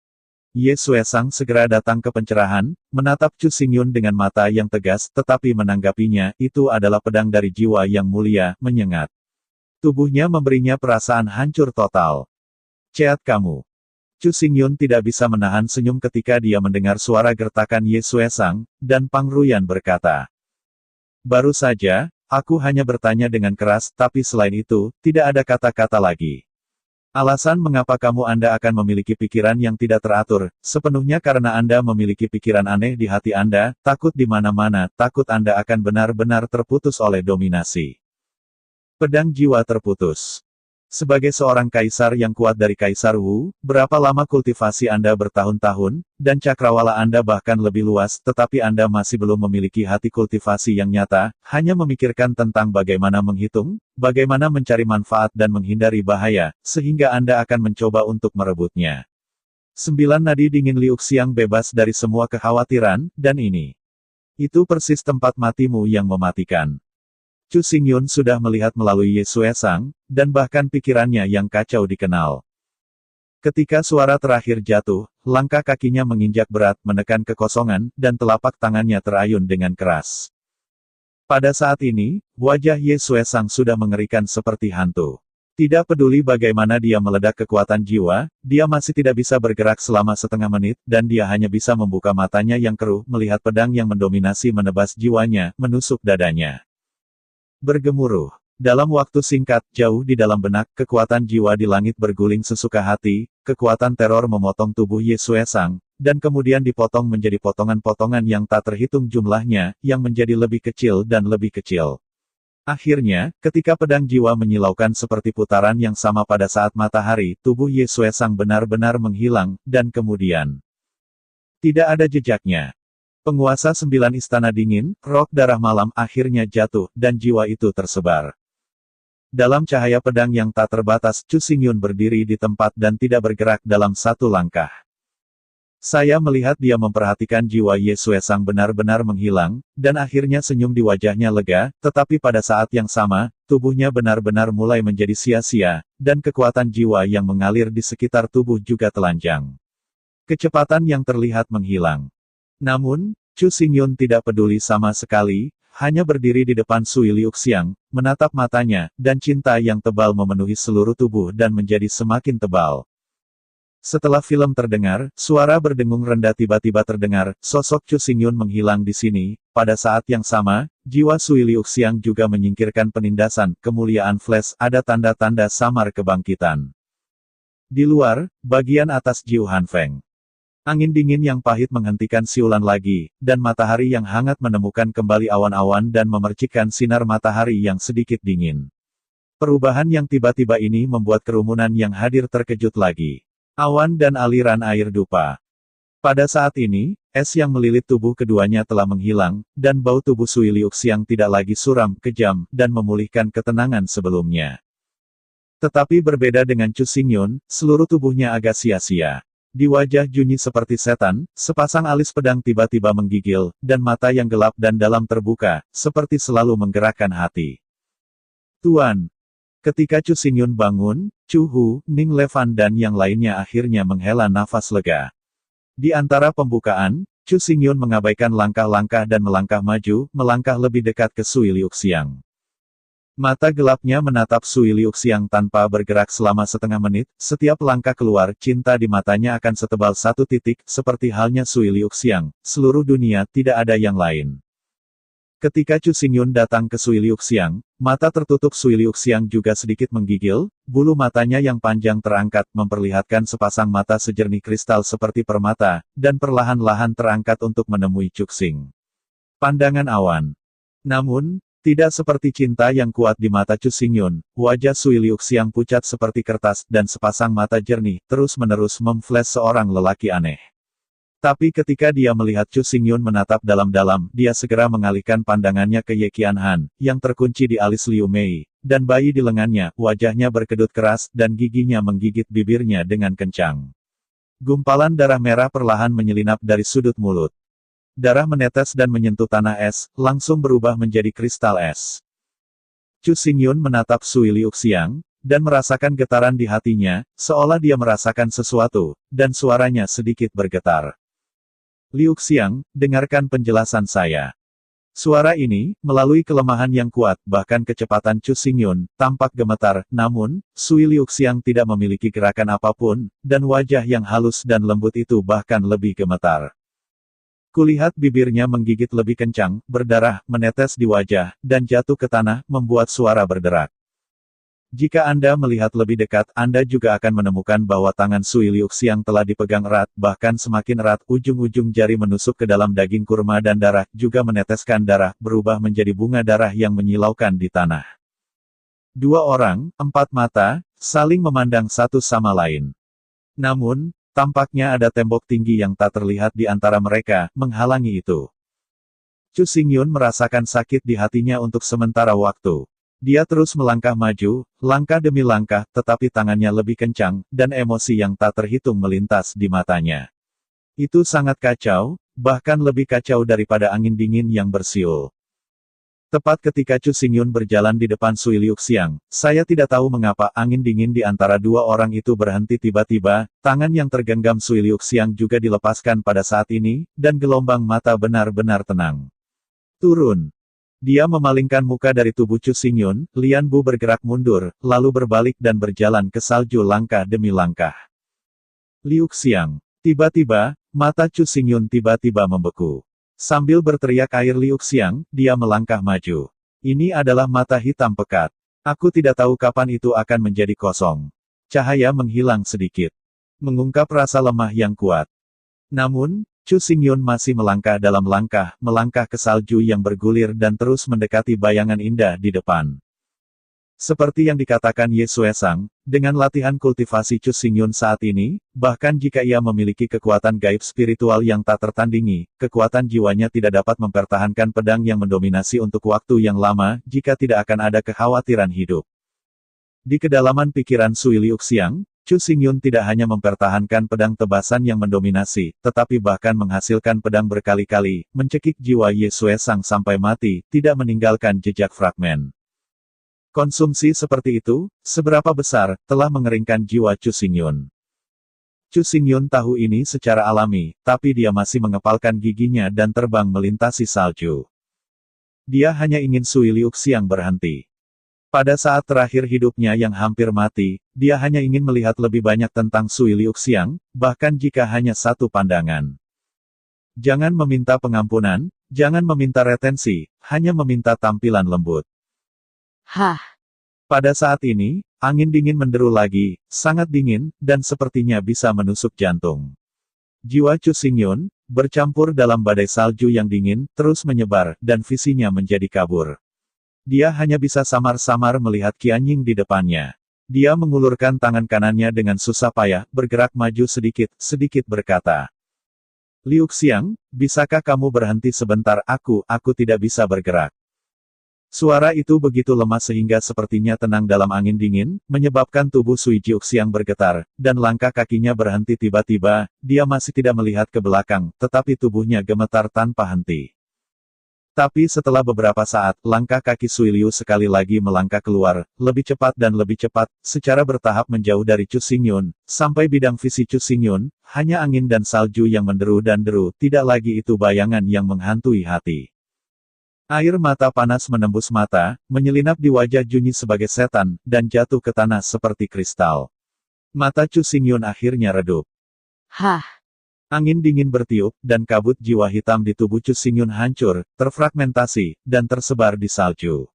Ye Suesang segera datang ke pencerahan, menatap Chu Xingyun dengan mata yang tegas, tetapi menanggapinya, itu adalah pedang dari jiwa yang mulia, menyengat. Tubuhnya memberinya perasaan hancur total. Ceat kamu. Chu Xingyun tidak bisa menahan senyum ketika dia mendengar suara gertakan Ye Suesang, dan Pang Ruyan berkata, "Baru saja, aku hanya bertanya dengan keras, tapi selain itu, tidak ada kata-kata lagi. Alasan mengapa Anda akan memiliki pikiran yang tidak teratur, sepenuhnya karena Anda memiliki pikiran aneh di hati Anda, takut di mana-mana, takut Anda akan benar-benar terputus oleh dominasi. Pedang jiwa terputus. Sebagai seorang kaisar yang kuat dari Kaisar Wu, berapa lama kultivasi Anda bertahun-tahun, dan cakrawala Anda bahkan lebih luas, tetapi Anda masih belum memiliki hati kultivasi yang nyata, hanya memikirkan tentang bagaimana menghitung, bagaimana mencari manfaat dan menghindari bahaya, sehingga Anda akan mencoba untuk merebutnya. 9 nadi dingin Liuxiang bebas dari semua kekhawatiran, dan ini. Itu persis tempat matimu yang mematikan." Chu Xingyun sudah melihat melalui Ye Suesang, dan bahkan pikirannya yang kacau dikenal. Ketika suara terakhir jatuh, langkah kakinya menginjak berat, menekan kekosongan, dan telapak tangannya terayun dengan keras. Pada saat ini, wajah Ye Suesang sudah mengerikan seperti hantu. Tidak peduli bagaimana dia meledak kekuatan jiwa, dia masih tidak bisa bergerak selama setengah menit, dan dia hanya bisa membuka matanya yang keruh, melihat pedang yang mendominasi menebas jiwanya, menusuk dadanya. Bergemuruh. Dalam waktu singkat, jauh di dalam benak, kekuatan jiwa di langit berguling sesuka hati, kekuatan teror memotong tubuh Ye Suesang, dan kemudian dipotong menjadi potongan-potongan yang tak terhitung jumlahnya, yang menjadi lebih kecil dan lebih kecil. Akhirnya, ketika pedang jiwa menyilaukan seperti putaran yang sama pada saat matahari, tubuh Ye Suesang benar-benar menghilang, dan kemudian Tidak ada jejaknya. Penguasa 9 istana dingin, rok darah malam akhirnya jatuh, dan jiwa itu tersebar. Dalam cahaya pedang yang tak terbatas, Chu Xingyun berdiri di tempat dan tidak bergerak dalam satu langkah. Saya melihat dia memperhatikan jiwa Ye Xuesang benar-benar menghilang, dan akhirnya senyum di wajahnya lega, tetapi pada saat yang sama, tubuhnya benar-benar mulai menjadi sia-sia, dan kekuatan jiwa yang mengalir di sekitar tubuh juga telanjang. Kecepatan yang terlihat menghilang. Namun, Chu Xingyun tidak peduli sama sekali, hanya berdiri di depan Sui Liuxiang, menatap matanya, dan cinta yang tebal memenuhi seluruh tubuh dan menjadi semakin tebal. Setelah film terdengar, suara berdengung rendah tiba-tiba terdengar, sosok Chu Xingyun menghilang di sini. Pada saat yang sama, jiwa Sui Liuxiang juga menyingkirkan penindasan, kemuliaan flash, ada tanda-tanda samar kebangkitan. Di luar, bagian atas Jiu Hanfeng. Angin dingin yang pahit menghentikan siulan lagi, dan matahari yang hangat menemukan kembali awan-awan dan memercikkan sinar matahari yang sedikit dingin. Perubahan yang tiba-tiba ini membuat kerumunan yang hadir terkejut lagi. Awan dan aliran air dupa. Pada saat ini, es yang melilit tubuh keduanya telah menghilang, dan bau tubuh Sui Liuxiang tidak lagi suram, kejam, dan memulihkan ketenangan sebelumnya. Tetapi berbeda dengan Chu Xingyun, seluruh tubuhnya agak sia-sia. Di wajah Junyi seperti setan, sepasang alis pedang tiba-tiba menggigil, dan mata yang gelap dan dalam terbuka, seperti selalu menggerakkan hati. Tuan. Ketika Chu Xingyun bangun, Chu Hu, Ning Levan dan yang lainnya akhirnya menghela nafas lega. Di antara pembukaan, Chu Xingyun mengabaikan langkah-langkah dan melangkah maju, melangkah lebih dekat ke Sui Liuxiang. Mata gelapnya menatap Sui Liuxiang tanpa bergerak selama setengah menit, setiap langkah keluar cinta di matanya akan setebal satu titik, seperti halnya Sui Liuxiang, seluruh dunia tidak ada yang lain. Ketika Chu Xingyun datang ke Sui Liuxiang, mata tertutup Sui Liuxiang juga sedikit menggigil, bulu matanya yang panjang terangkat memperlihatkan sepasang mata sejernih kristal seperti permata, dan perlahan-lahan terangkat untuk menemui Cuxing. Pandangan awan. Namun, tidak seperti cinta yang kuat di mata Chu Xingyun, wajah Sui Liuxiang pucat seperti kertas dan sepasang mata jernih, terus-menerus memflash seorang lelaki aneh. Tapi ketika dia melihat Chu Xingyun menatap dalam-dalam, dia segera mengalihkan pandangannya ke Ye Qianhan, yang terkunci di alis Liu Mei, dan bayi di lengannya, wajahnya berkedut keras, dan giginya menggigit bibirnya dengan kencang. Gumpalan darah merah perlahan menyelinap dari sudut mulut. Darah menetes dan menyentuh tanah es, langsung berubah menjadi kristal es. Chu Xingyun menatap Sui Liuxiang, dan merasakan getaran di hatinya, seolah dia merasakan sesuatu, dan suaranya sedikit bergetar. Liuxiang, dengarkan penjelasan saya. Suara ini, melalui kelemahan yang kuat, bahkan kecepatan Chu Xingyun, tampak gemetar, namun, Sui Liuxiang tidak memiliki gerakan apapun, dan wajah yang halus dan lembut itu bahkan lebih gemetar. Kulihat bibirnya menggigit lebih kencang, berdarah, menetes di wajah, dan jatuh ke tanah, membuat suara berderak. Jika Anda melihat lebih dekat, Anda juga akan menemukan bahwa tangan Sui Liuxiang telah dipegang erat, bahkan semakin erat, ujung-ujung jari menusuk ke dalam daging kurma dan darah, juga meneteskan darah, berubah menjadi bunga darah yang menyilaukan di tanah. Dua orang, empat mata, saling memandang satu sama lain. Namun, tampaknya ada tembok tinggi yang tak terlihat di antara mereka, menghalangi itu. Chu Xingyun merasakan sakit di hatinya untuk sementara waktu. Dia terus melangkah maju, langkah demi langkah, tetapi tangannya lebih kencang, dan emosi yang tak terhitung melintas di matanya. Itu sangat kacau, bahkan lebih kacau daripada angin dingin yang bersiul. Tepat ketika Chu Xingyun berjalan di depan Sui Liuxiang, saya tidak tahu mengapa angin dingin di antara dua orang itu berhenti tiba-tiba, tangan yang tergenggam Sui Liuxiang juga dilepaskan pada saat ini, dan gelombang mata benar-benar tenang. Turun. Dia memalingkan muka dari tubuh Chu Xingyun, Lian Bu bergerak mundur, lalu berbalik dan berjalan ke salju langkah demi langkah. Liuxiang. Tiba-tiba, mata Chu Xingyun tiba-tiba membeku. Sambil berteriak air Liuxiang, dia melangkah maju. Ini adalah mata hitam pekat. Aku tidak tahu kapan itu akan menjadi kosong. Cahaya menghilang sedikit. Mengungkap rasa lemah yang kuat. Namun, Chu Xingyun masih melangkah dalam langkah, melangkah ke salju yang bergulir dan terus mendekati bayangan indah di depan. Seperti yang dikatakan Ye Xuesang, Dengan latihan kultivasi Chu Xingyun saat ini, bahkan jika ia memiliki kekuatan gaib spiritual yang tak tertandingi, kekuatan jiwanya tidak dapat mempertahankan pedang yang mendominasi untuk waktu yang lama, jika tidak akan ada kekhawatiran hidup. Di kedalaman pikiran Sui Liuxiang, Chu Xingyun tidak hanya mempertahankan pedang tebasan yang mendominasi, tetapi bahkan menghasilkan pedang berkali-kali, mencekik jiwa Ye Xuesang sampai mati, tidak meninggalkan jejak fragmen. Konsumsi seperti itu, seberapa besar, telah mengeringkan jiwa Chu Xingyun. Chu Xingyun tahu ini secara alami, tapi dia masih mengepalkan giginya dan terbang melintasi salju. Dia hanya ingin Sui Liuxiang berhenti. Pada saat terakhir hidupnya yang hampir mati, dia hanya ingin melihat lebih banyak tentang Sui Liuxiang, bahkan jika hanya satu pandangan. Jangan meminta pengampunan, jangan meminta retensi, hanya meminta tampilan lembut. Hah, Pada saat ini, angin dingin menderu lagi, sangat dingin, dan sepertinya bisa menusuk jantung. Jiwa Chu Xingyun, bercampur dalam badai salju yang dingin, terus menyebar, dan visinya menjadi kabur. Dia hanya bisa samar-samar melihat Qianying di depannya. Dia mengulurkan tangan kanannya dengan susah payah, bergerak maju sedikit berkata. Liuxiang, bisakah kamu berhenti sebentar? Aku tidak bisa bergerak. Suara itu begitu lemah sehingga sepertinya tenang dalam angin dingin, menyebabkan tubuh Sui Liuxiang bergetar, dan langkah kakinya berhenti tiba-tiba, dia masih tidak melihat ke belakang, tetapi tubuhnya gemetar tanpa henti. Tapi setelah beberapa saat, langkah kaki Sui Liu sekali lagi melangkah keluar, lebih cepat dan lebih cepat, secara bertahap menjauh dari Chu Xingyun, sampai bidang visi Chu Xingyun, hanya angin dan salju yang menderu dan deru, tidak lagi itu bayangan yang menghantui hati. Air mata panas menembus mata, menyelinap di wajah Junyi sebagai setan, dan jatuh ke tanah seperti kristal. Mata Chu Xingyun akhirnya redup. hah, Angin dingin bertiup, dan kabut jiwa hitam di tubuh Chu Xingyun hancur, terfragmentasi, dan tersebar di salju.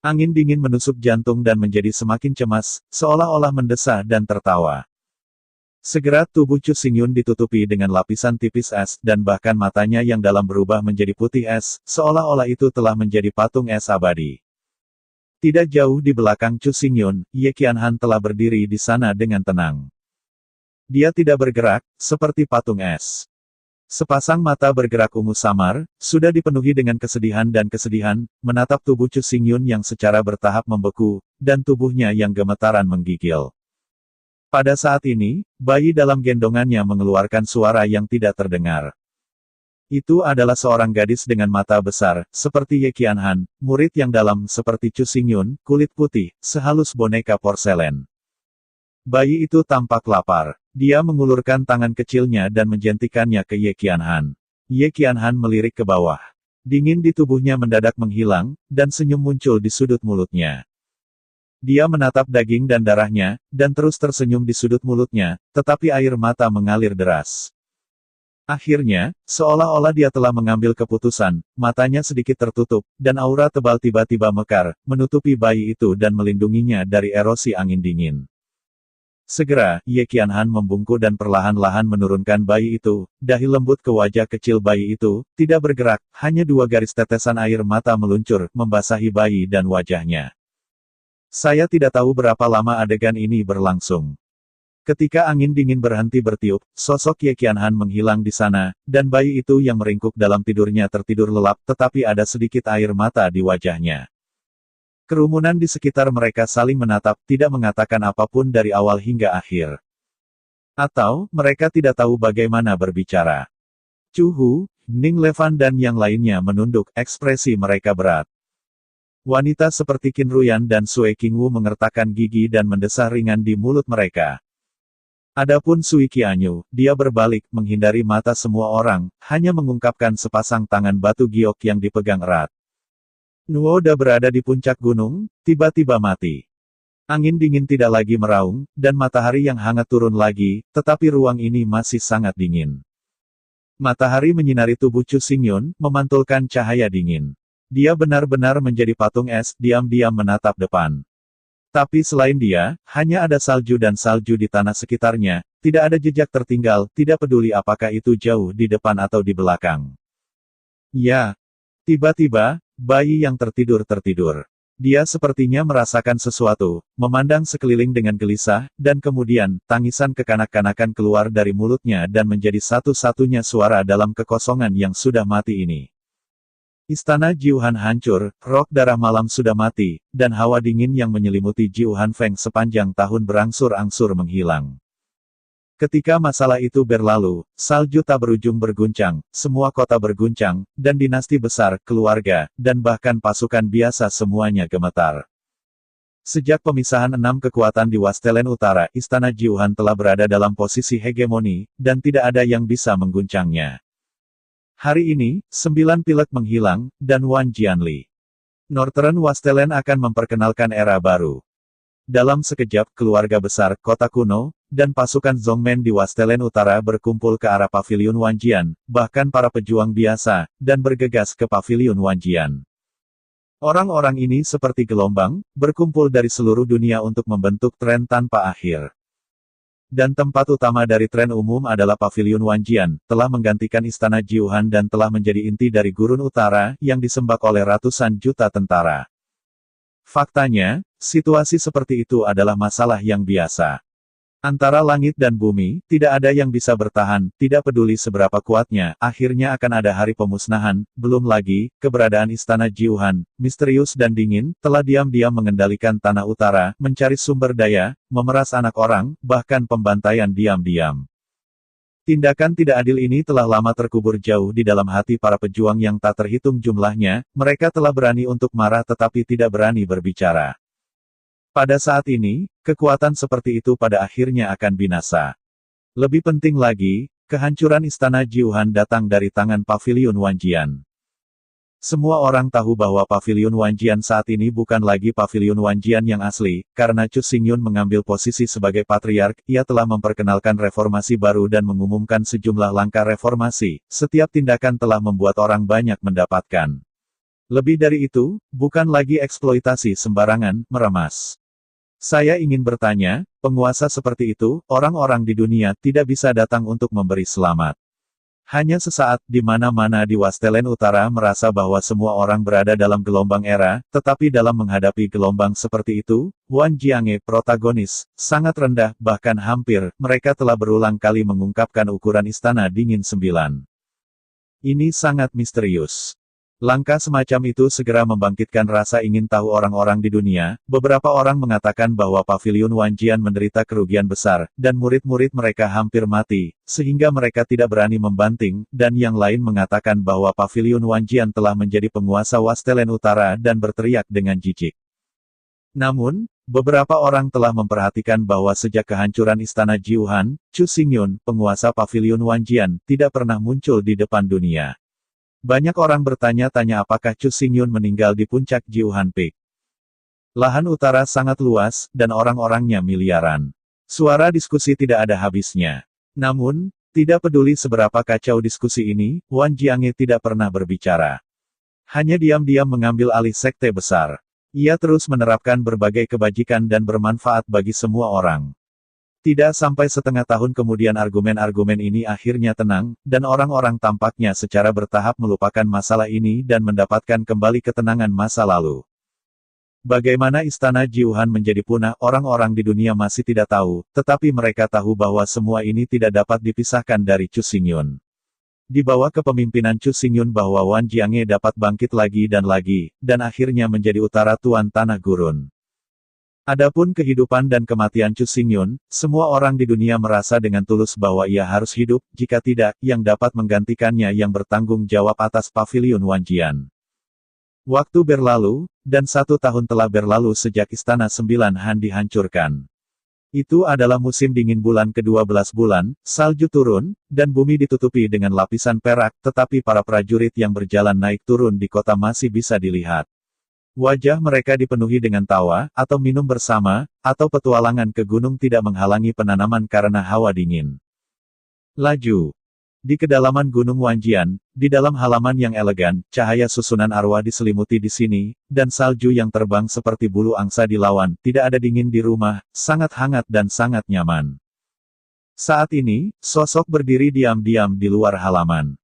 Angin dingin menusuk jantung dan menjadi semakin cemas, seolah-olah mendesah dan tertawa. Segera tubuh Chu Xingyun ditutupi dengan lapisan tipis es, dan bahkan matanya yang dalam berubah menjadi putih es, seolah-olah itu telah menjadi patung es abadi. Tidak jauh di belakang Chu Xingyun, Ye Qianhan telah berdiri di sana dengan tenang. Dia tidak bergerak, seperti patung es. Sepasang mata bergerak ungu samar, sudah dipenuhi dengan kesedihan, menatap tubuh Chu Xingyun yang secara bertahap membeku, dan tubuhnya yang gemetaran menggigil. Pada saat ini, bayi dalam gendongannya mengeluarkan suara yang tidak terdengar. Itu adalah seorang gadis dengan mata besar, seperti Ye Qianhan, murid yang dalam seperti Chu Xingyun, kulit putih, sehalus boneka porselen. Bayi itu tampak lapar. Dia mengulurkan tangan kecilnya dan menjentikannya ke Ye Qianhan. Ye Qianhan melirik ke bawah. Dingin di tubuhnya mendadak menghilang, dan senyum muncul di sudut mulutnya. Dia menatap daging dan darahnya, dan terus tersenyum di sudut mulutnya, tetapi air mata mengalir deras. Akhirnya, seolah-olah dia telah mengambil keputusan, matanya sedikit tertutup, dan aura tebal tiba-tiba mekar, menutupi bayi itu dan melindunginya dari erosi angin dingin. Segera, Ye Qianhan membungkuk dan perlahan-lahan menurunkan bayi itu, dahi lembut ke wajah kecil bayi itu, tidak bergerak, hanya 2 garis tetesan air mata meluncur, membasahi bayi dan wajahnya. Saya tidak tahu berapa lama adegan ini berlangsung. Ketika angin dingin berhenti bertiup, sosok Ye Qianhan menghilang di sana, dan bayi itu yang meringkuk dalam tidurnya tertidur lelap, tetapi ada sedikit air mata di wajahnya. Kerumunan di sekitar mereka saling menatap, tidak mengatakan apapun dari awal hingga akhir. Atau, mereka tidak tahu bagaimana berbicara. Chu Hu, Ning Levan dan yang lainnya menunduk, ekspresi mereka berat. Wanita seperti Qin Ruyan dan Sui Qingwu mengertakkan gigi dan mendesah ringan di mulut mereka. Adapun Sui Qianyu, dia berbalik, menghindari mata semua orang, hanya mengungkapkan sepasang tangan batu giok yang dipegang erat. Nuoda berada di puncak gunung, tiba-tiba mati. Angin dingin tidak lagi meraung, dan matahari yang hangat turun lagi, tetapi ruang ini masih sangat dingin. Matahari menyinari tubuh Chu Xingyun, memantulkan cahaya dingin. Dia benar-benar menjadi patung es, diam-diam menatap depan. Tapi selain dia, hanya ada salju dan salju di tanah sekitarnya, tidak ada jejak tertinggal, tidak peduli apakah itu jauh di depan atau di belakang. Ya. Tiba-tiba, bayi yang tertidur. Dia sepertinya merasakan sesuatu, memandang sekeliling dengan gelisah, dan kemudian, tangisan kekanak-kanakan keluar dari mulutnya dan menjadi satu-satunya suara dalam kekosongan yang sudah mati ini. Istana Jiuhan hancur, rok darah malam sudah mati, dan hawa dingin yang menyelimuti Jiuhan Feng sepanjang tahun berangsur-angsur menghilang. Ketika masalah itu berlalu, salju tak berujung berguncang, semua kota berguncang, dan dinasti besar, keluarga, dan bahkan pasukan biasa semuanya gemetar. Sejak pemisahan 6 kekuatan di Wastelen Utara, Istana Jiuhan telah berada dalam posisi hegemoni, dan tidak ada yang bisa mengguncangnya. Hari ini, 9 pilek menghilang, dan Wan Jianli. Northern Wastelen akan memperkenalkan era baru. Dalam sekejap, keluarga besar, kota kuno, dan pasukan Zongmen di Wastelen Utara berkumpul ke arah Paviliun Wanjian, bahkan para pejuang biasa, dan bergegas ke Paviliun Wanjian. Orang-orang ini seperti gelombang, berkumpul dari seluruh dunia untuk membentuk tren tanpa akhir. Dan tempat utama dari tren umum adalah Paviliun Wanjian, telah menggantikan Istana Jiuhan dan telah menjadi inti dari Gurun Utara, yang disembah oleh ratusan juta tentara. Faktanya, situasi seperti itu adalah masalah yang biasa. Antara langit dan bumi, tidak ada yang bisa bertahan, tidak peduli seberapa kuatnya, akhirnya akan ada hari pemusnahan, belum lagi, keberadaan Istana Jiuhan, misterius dan dingin, telah diam-diam mengendalikan tanah utara, mencari sumber daya, memeras anak orang, bahkan pembantaian diam-diam. Tindakan tidak adil ini telah lama terkubur jauh di dalam hati para pejuang yang tak terhitung jumlahnya, mereka telah berani untuk marah tetapi tidak berani berbicara. Pada saat ini, kekuatan seperti itu pada akhirnya akan binasa. Lebih penting lagi, kehancuran Istana Jiuhan datang dari tangan Paviliun Wanjian. Semua orang tahu bahwa Paviliun Wanjian saat ini bukan lagi Paviliun Wanjian yang asli, karena Chu Xingyun mengambil posisi sebagai patriark, ia telah memperkenalkan reformasi baru dan mengumumkan sejumlah langkah reformasi, setiap tindakan telah membuat orang banyak mendapatkan. Lebih dari itu, bukan lagi eksploitasi sembarangan, meremas. Saya ingin bertanya, penguasa seperti itu, orang-orang di dunia tidak bisa datang untuk memberi selamat. Hanya sesaat, di mana-mana di Wastelen Utara merasa bahwa semua orang berada dalam gelombang era, tetapi dalam menghadapi gelombang seperti itu, Wan Jiange, protagonis, sangat rendah, bahkan hampir, mereka telah berulang kali mengungkapkan ukuran Istana Dingin 9. Ini sangat misterius. Langkah semacam itu segera membangkitkan rasa ingin tahu orang-orang di dunia. Beberapa orang mengatakan bahwa Paviliun Wanjian menderita kerugian besar, dan murid-murid mereka hampir mati, sehingga mereka tidak berani membanting, dan yang lain mengatakan bahwa Paviliun Wanjian telah menjadi penguasa Wastelen Utara dan berteriak dengan jijik. Namun, beberapa orang telah memperhatikan bahwa sejak kehancuran Istana Jiuhan, Chu Xingyun, penguasa Paviliun Wanjian, tidak pernah muncul di depan dunia. Banyak orang bertanya-tanya apakah Chu Xingyun meninggal di puncak Jiuhan Peak. Lahan utara sangat luas, dan orang-orangnya miliaran. Suara diskusi tidak ada habisnya. Namun, tidak peduli seberapa kacau diskusi ini, Wan Jiange tidak pernah berbicara. Hanya diam-diam mengambil alih sekte besar. Ia terus menerapkan berbagai kebajikan dan bermanfaat bagi semua orang. Tidak sampai setengah tahun kemudian argumen-argumen ini akhirnya tenang, dan orang-orang tampaknya secara bertahap melupakan masalah ini dan mendapatkan kembali ketenangan masa lalu. Bagaimana Istana Jiuhan menjadi punah, orang-orang di dunia masih tidak tahu, tetapi mereka tahu bahwa semua ini tidak dapat dipisahkan dari Chu Xingyun. Di bawah kepemimpinan Chu Xingyun bahwa Wan Jiange dapat bangkit lagi, dan akhirnya menjadi utara tuan tanah gurun. Adapun kehidupan dan kematian Chu Xingyun, semua orang di dunia merasa dengan tulus bahwa ia harus hidup, jika tidak, yang dapat menggantikannya yang bertanggung jawab atas Paviliun Wanjian. Waktu berlalu, dan 1 tahun telah berlalu sejak Istana 9 Han dihancurkan. Itu adalah musim dingin bulan ke-12 bulan, salju turun, dan bumi ditutupi dengan lapisan perak, tetapi para prajurit yang berjalan naik turun di kota masih bisa dilihat. Wajah mereka dipenuhi dengan tawa, atau minum bersama, atau petualangan ke gunung tidak menghalangi penanaman karena hawa dingin. Laju. Di kedalaman Gunung Wanjian, di dalam halaman yang elegan, cahaya susunan arwah diselimuti di sini, dan salju yang terbang seperti bulu angsa dilawan, tidak ada dingin di rumah, sangat hangat dan sangat nyaman. Saat ini, sosok berdiri diam-diam di luar halaman.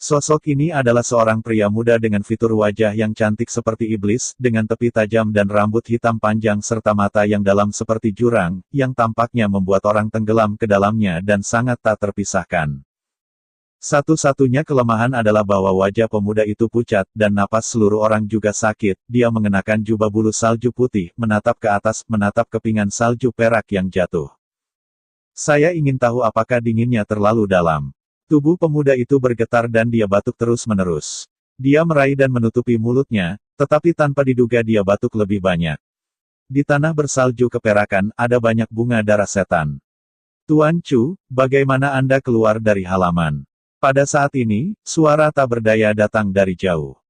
Sosok ini adalah seorang pria muda dengan fitur wajah yang cantik seperti iblis, dengan tepi tajam dan rambut hitam panjang serta mata yang dalam seperti jurang, yang tampaknya membuat orang tenggelam ke dalamnya dan sangat tak terpisahkan. Satu-satunya kelemahan adalah bahwa wajah pemuda itu pucat, dan napas seluruh orang juga sakit. Dia mengenakan jubah bulu salju putih, menatap ke atas, menatap kepingan salju perak yang jatuh. Saya ingin tahu apakah dinginnya terlalu dalam. Tubuh pemuda itu bergetar dan dia batuk terus-menerus. Dia meraih dan menutupi mulutnya, tetapi tanpa diduga dia batuk lebih banyak. Di tanah bersalju keperakan, ada banyak bunga darah setan. Tuan Chu, bagaimana Anda keluar dari halaman? Pada saat ini, suara tak berdaya datang dari jauh.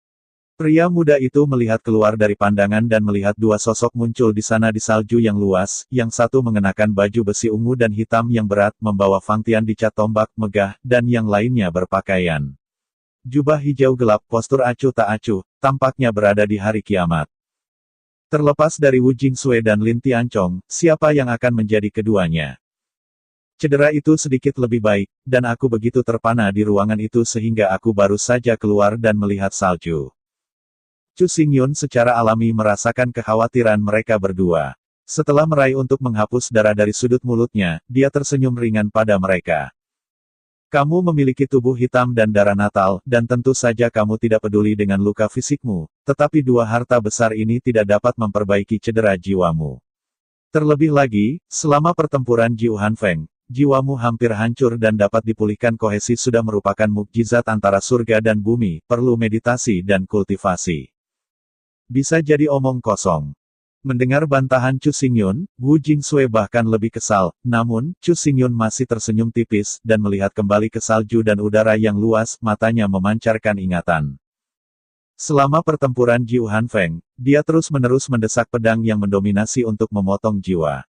Pria muda itu melihat keluar dari pandangan dan melihat dua sosok muncul di sana di salju yang luas, yang satu mengenakan baju besi ungu dan hitam yang berat, membawa fangtian dicat tombak megah, dan yang lainnya berpakaian jubah hijau gelap, postur acuh tak acuh, tampaknya berada di hari kiamat. Terlepas dari Wu Jingsui dan Lin Tianchong, siapa yang akan menjadi keduanya? Cedera itu sedikit lebih baik, dan aku begitu terpana di ruangan itu sehingga aku baru saja keluar dan melihat salju. Chu Xingyun secara alami merasakan kekhawatiran mereka berdua. Setelah meraih untuk menghapus darah dari sudut mulutnya, dia tersenyum ringan pada mereka. Kamu memiliki tubuh hitam dan darah natal, dan tentu saja kamu tidak peduli dengan luka fisikmu, tetapi dua harta besar ini tidak dapat memperbaiki cedera jiwamu. Terlebih lagi, selama pertempuran Jiu Hanfeng, jiwamu hampir hancur dan dapat dipulihkan. Kohesi sudah merupakan mukjizat antara surga dan bumi, perlu meditasi dan kultivasi. Bisa jadi omong kosong. Mendengar bantahan Chu Xingyun, Wu Jingsui bahkan lebih kesal, namun, Chu Xingyun masih tersenyum tipis, dan melihat kembali ke salju dan udara yang luas, matanya memancarkan ingatan. Selama pertempuran Jiu Hanfeng, dia terus-menerus mendesak pedang yang mendominasi untuk memotong jiwa.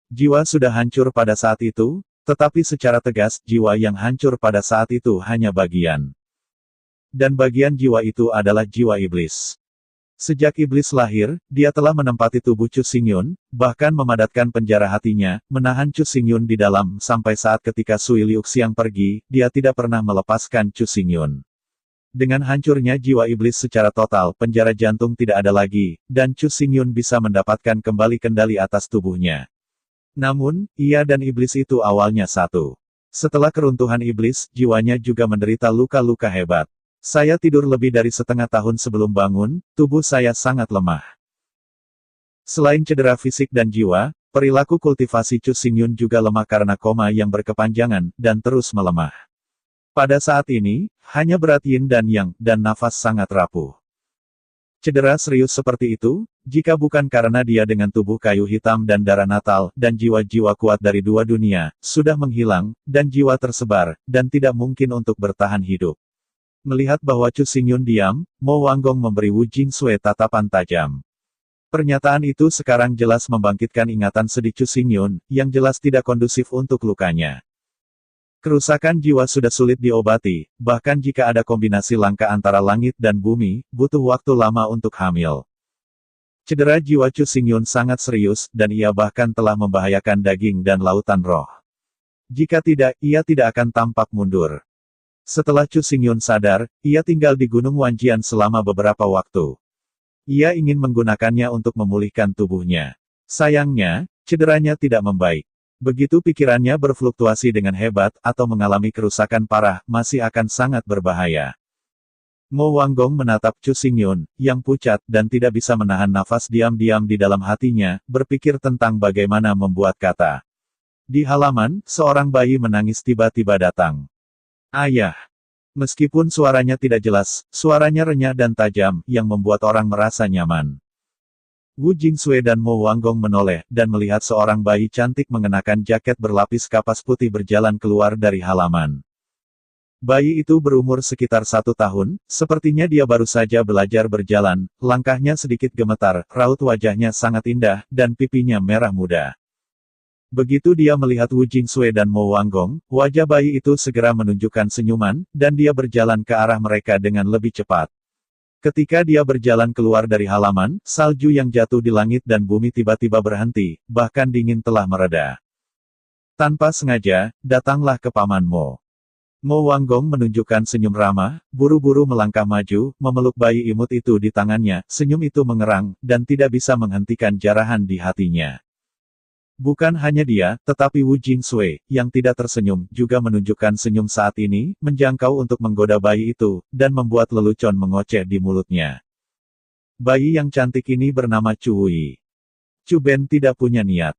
Jiwa sudah hancur pada saat itu, tetapi secara tegas, jiwa yang hancur pada saat itu hanya bagian. Dan bagian jiwa itu adalah jiwa iblis. Sejak iblis lahir, dia telah menempati tubuh Chu Xingyun, bahkan memadatkan penjara hatinya, menahan Chu Xingyun di dalam, sampai saat ketika Sui Liuxiang pergi, dia tidak pernah melepaskan Chu Xingyun. Dengan hancurnya jiwa iblis secara total, penjara jantung tidak ada lagi, dan Chu Xingyun bisa mendapatkan kembali kendali atas tubuhnya. Namun, ia dan iblis itu awalnya satu. Setelah keruntuhan iblis, jiwanya juga menderita luka-luka hebat. Saya tidur lebih dari setengah tahun sebelum bangun, tubuh saya sangat lemah. Selain cedera fisik dan jiwa, perilaku kultivasi Chu Xingyun juga lemah karena koma yang berkepanjangan, dan terus melemah. Pada saat ini, hanya berat yin dan yang, dan nafas sangat rapuh. Cedera serius seperti itu, jika bukan karena dia dengan tubuh kayu hitam dan darah natal, dan jiwa-jiwa kuat dari dua dunia, sudah menghilang, dan jiwa tersebar, dan tidak mungkin untuk bertahan hidup. Melihat bahwa Chu Xingyun diam, Mo Wanggong memberi Wu Jingsui tatapan tajam. Pernyataan itu sekarang jelas membangkitkan ingatan sedih Chu Xingyun, yang jelas tidak kondusif untuk lukanya. Kerusakan jiwa sudah sulit diobati, bahkan jika ada kombinasi langka antara langit dan bumi, butuh waktu lama untuk hamil. Cedera jiwa Chu Xingyun sangat serius, dan ia bahkan telah membahayakan daging dan lautan roh. Jika tidak, ia tidak akan tampak mundur. Setelah Chu Xingyun sadar, ia tinggal di Gunung Wanjian selama beberapa waktu. Ia ingin menggunakannya untuk memulihkan tubuhnya. Sayangnya, cederanya tidak membaik. Begitu pikirannya berfluktuasi dengan hebat, atau mengalami kerusakan parah, masih akan sangat berbahaya. Mo Wanggong menatap Chu Xingyun, yang pucat, dan tidak bisa menahan nafas diam-diam di dalam hatinya, berpikir tentang bagaimana membuat kata. Di halaman, seorang bayi menangis tiba-tiba datang. Ayah. Meskipun suaranya tidak jelas, suaranya renyah dan tajam, yang membuat orang merasa nyaman. Wu Jingsui dan Mo Wanggong menoleh, dan melihat seorang bayi cantik mengenakan jaket berlapis kapas putih berjalan keluar dari halaman. Bayi itu berumur sekitar 1 tahun, sepertinya dia baru saja belajar berjalan, langkahnya sedikit gemetar, raut wajahnya sangat indah, dan pipinya merah muda. Begitu dia melihat Wu Jingsui dan Mo Wanggong, wajah bayi itu segera menunjukkan senyuman, dan dia berjalan ke arah mereka dengan lebih cepat. Ketika dia berjalan keluar dari halaman, salju yang jatuh di langit dan bumi tiba-tiba berhenti, bahkan dingin telah mereda. Tanpa sengaja, datanglah ke Paman Mo. Mo Wanggong menunjukkan senyum ramah, buru-buru melangkah maju, memeluk bayi imut itu di tangannya, senyum itu mengerang, dan tidak bisa menghentikan jarahan di hatinya. Bukan hanya dia, tetapi Wu Jingsui, yang tidak tersenyum, juga menunjukkan senyum saat ini, menjangkau untuk menggoda bayi itu, dan membuat lelucon mengoceh di mulutnya. Bayi yang cantik ini bernama Chu Wei. Chu Ben tidak punya niat.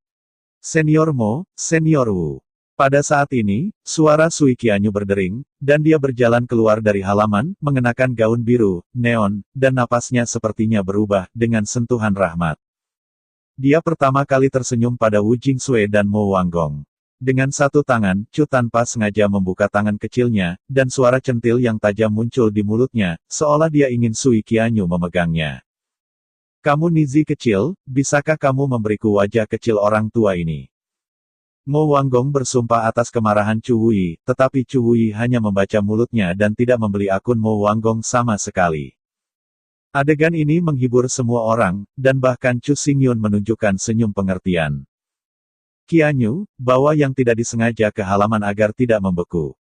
Senior Mo, Senior Wu. Pada saat ini, suara Sui Qianyu berdering, dan dia berjalan keluar dari halaman, mengenakan gaun biru, neon, dan napasnya sepertinya berubah, dengan sentuhan rahmat. Dia pertama kali tersenyum pada Wu Jingsui dan Mo Wanggong. Dengan satu tangan, Chu tanpa sengaja membuka tangan kecilnya, dan suara centil yang tajam muncul di mulutnya, seolah dia ingin Sui Qianyu memegangnya. Kamu Nizi kecil, bisakah kamu memberiku wajah kecil orang tua ini? Mo Wanggong bersumpah atas kemarahan Chu Wei, tetapi Chu Wei hanya membaca mulutnya dan tidak membeli akun Mo Wanggong sama sekali. Adegan ini menghibur semua orang, dan bahkan Chu Xingyun menunjukkan senyum pengertian. Qianyu, bawa yang tidak disengaja ke halaman agar tidak membeku.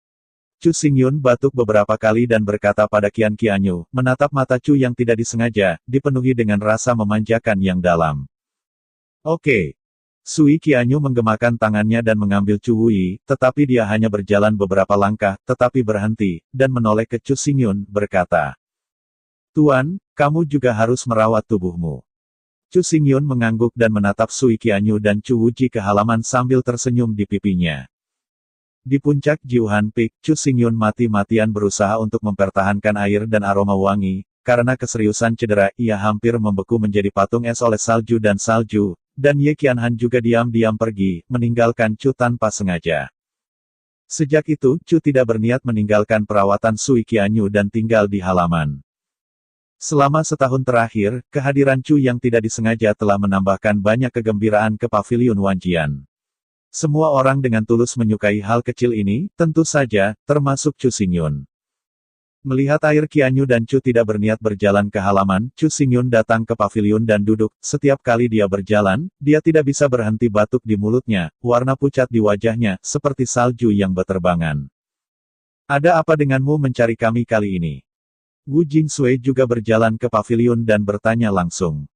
Chu Xingyun batuk beberapa kali dan berkata pada Qianyu, menatap mata Chu yang tidak disengaja, dipenuhi dengan rasa memanjakan yang dalam. Oke. Sui Qianyu menggemakan tangannya dan mengambil Chu Wei, tetapi dia hanya berjalan beberapa langkah, tetapi berhenti, dan menoleh ke Chu Xingyun, berkata, Tuan, kamu juga harus merawat tubuhmu. Chu Xingyun mengangguk dan menatap Sui Qianyu dan Chu Wuji ke halaman sambil tersenyum di pipinya. Di puncak Jiuhan Peak, Chu Xingyun mati-matian berusaha untuk mempertahankan air dan aroma wangi, karena keseriusan cedera, ia hampir membeku menjadi patung es oleh salju, dan Ye Qianhan juga diam-diam pergi, meninggalkan Chu tanpa sengaja. Sejak itu, Chu tidak berniat meninggalkan perawatan Sui Qianyu dan tinggal di halaman. Selama setahun terakhir, kehadiran Chu yang tidak disengaja telah menambahkan banyak kegembiraan ke pavilion Wanjian. Semua orang dengan tulus menyukai hal kecil ini, tentu saja, termasuk Chu Xingyun. Melihat air Qianyu dan Chu tidak berniat berjalan ke halaman, Chu Xingyun datang ke pavilion dan duduk. Setiap kali dia berjalan, dia tidak bisa berhenti batuk di mulutnya, warna pucat di wajahnya, seperti salju yang berterbangan. Ada apa denganmu mencari kami kali ini? Wu Jingsui juga berjalan ke pavilion dan bertanya langsung.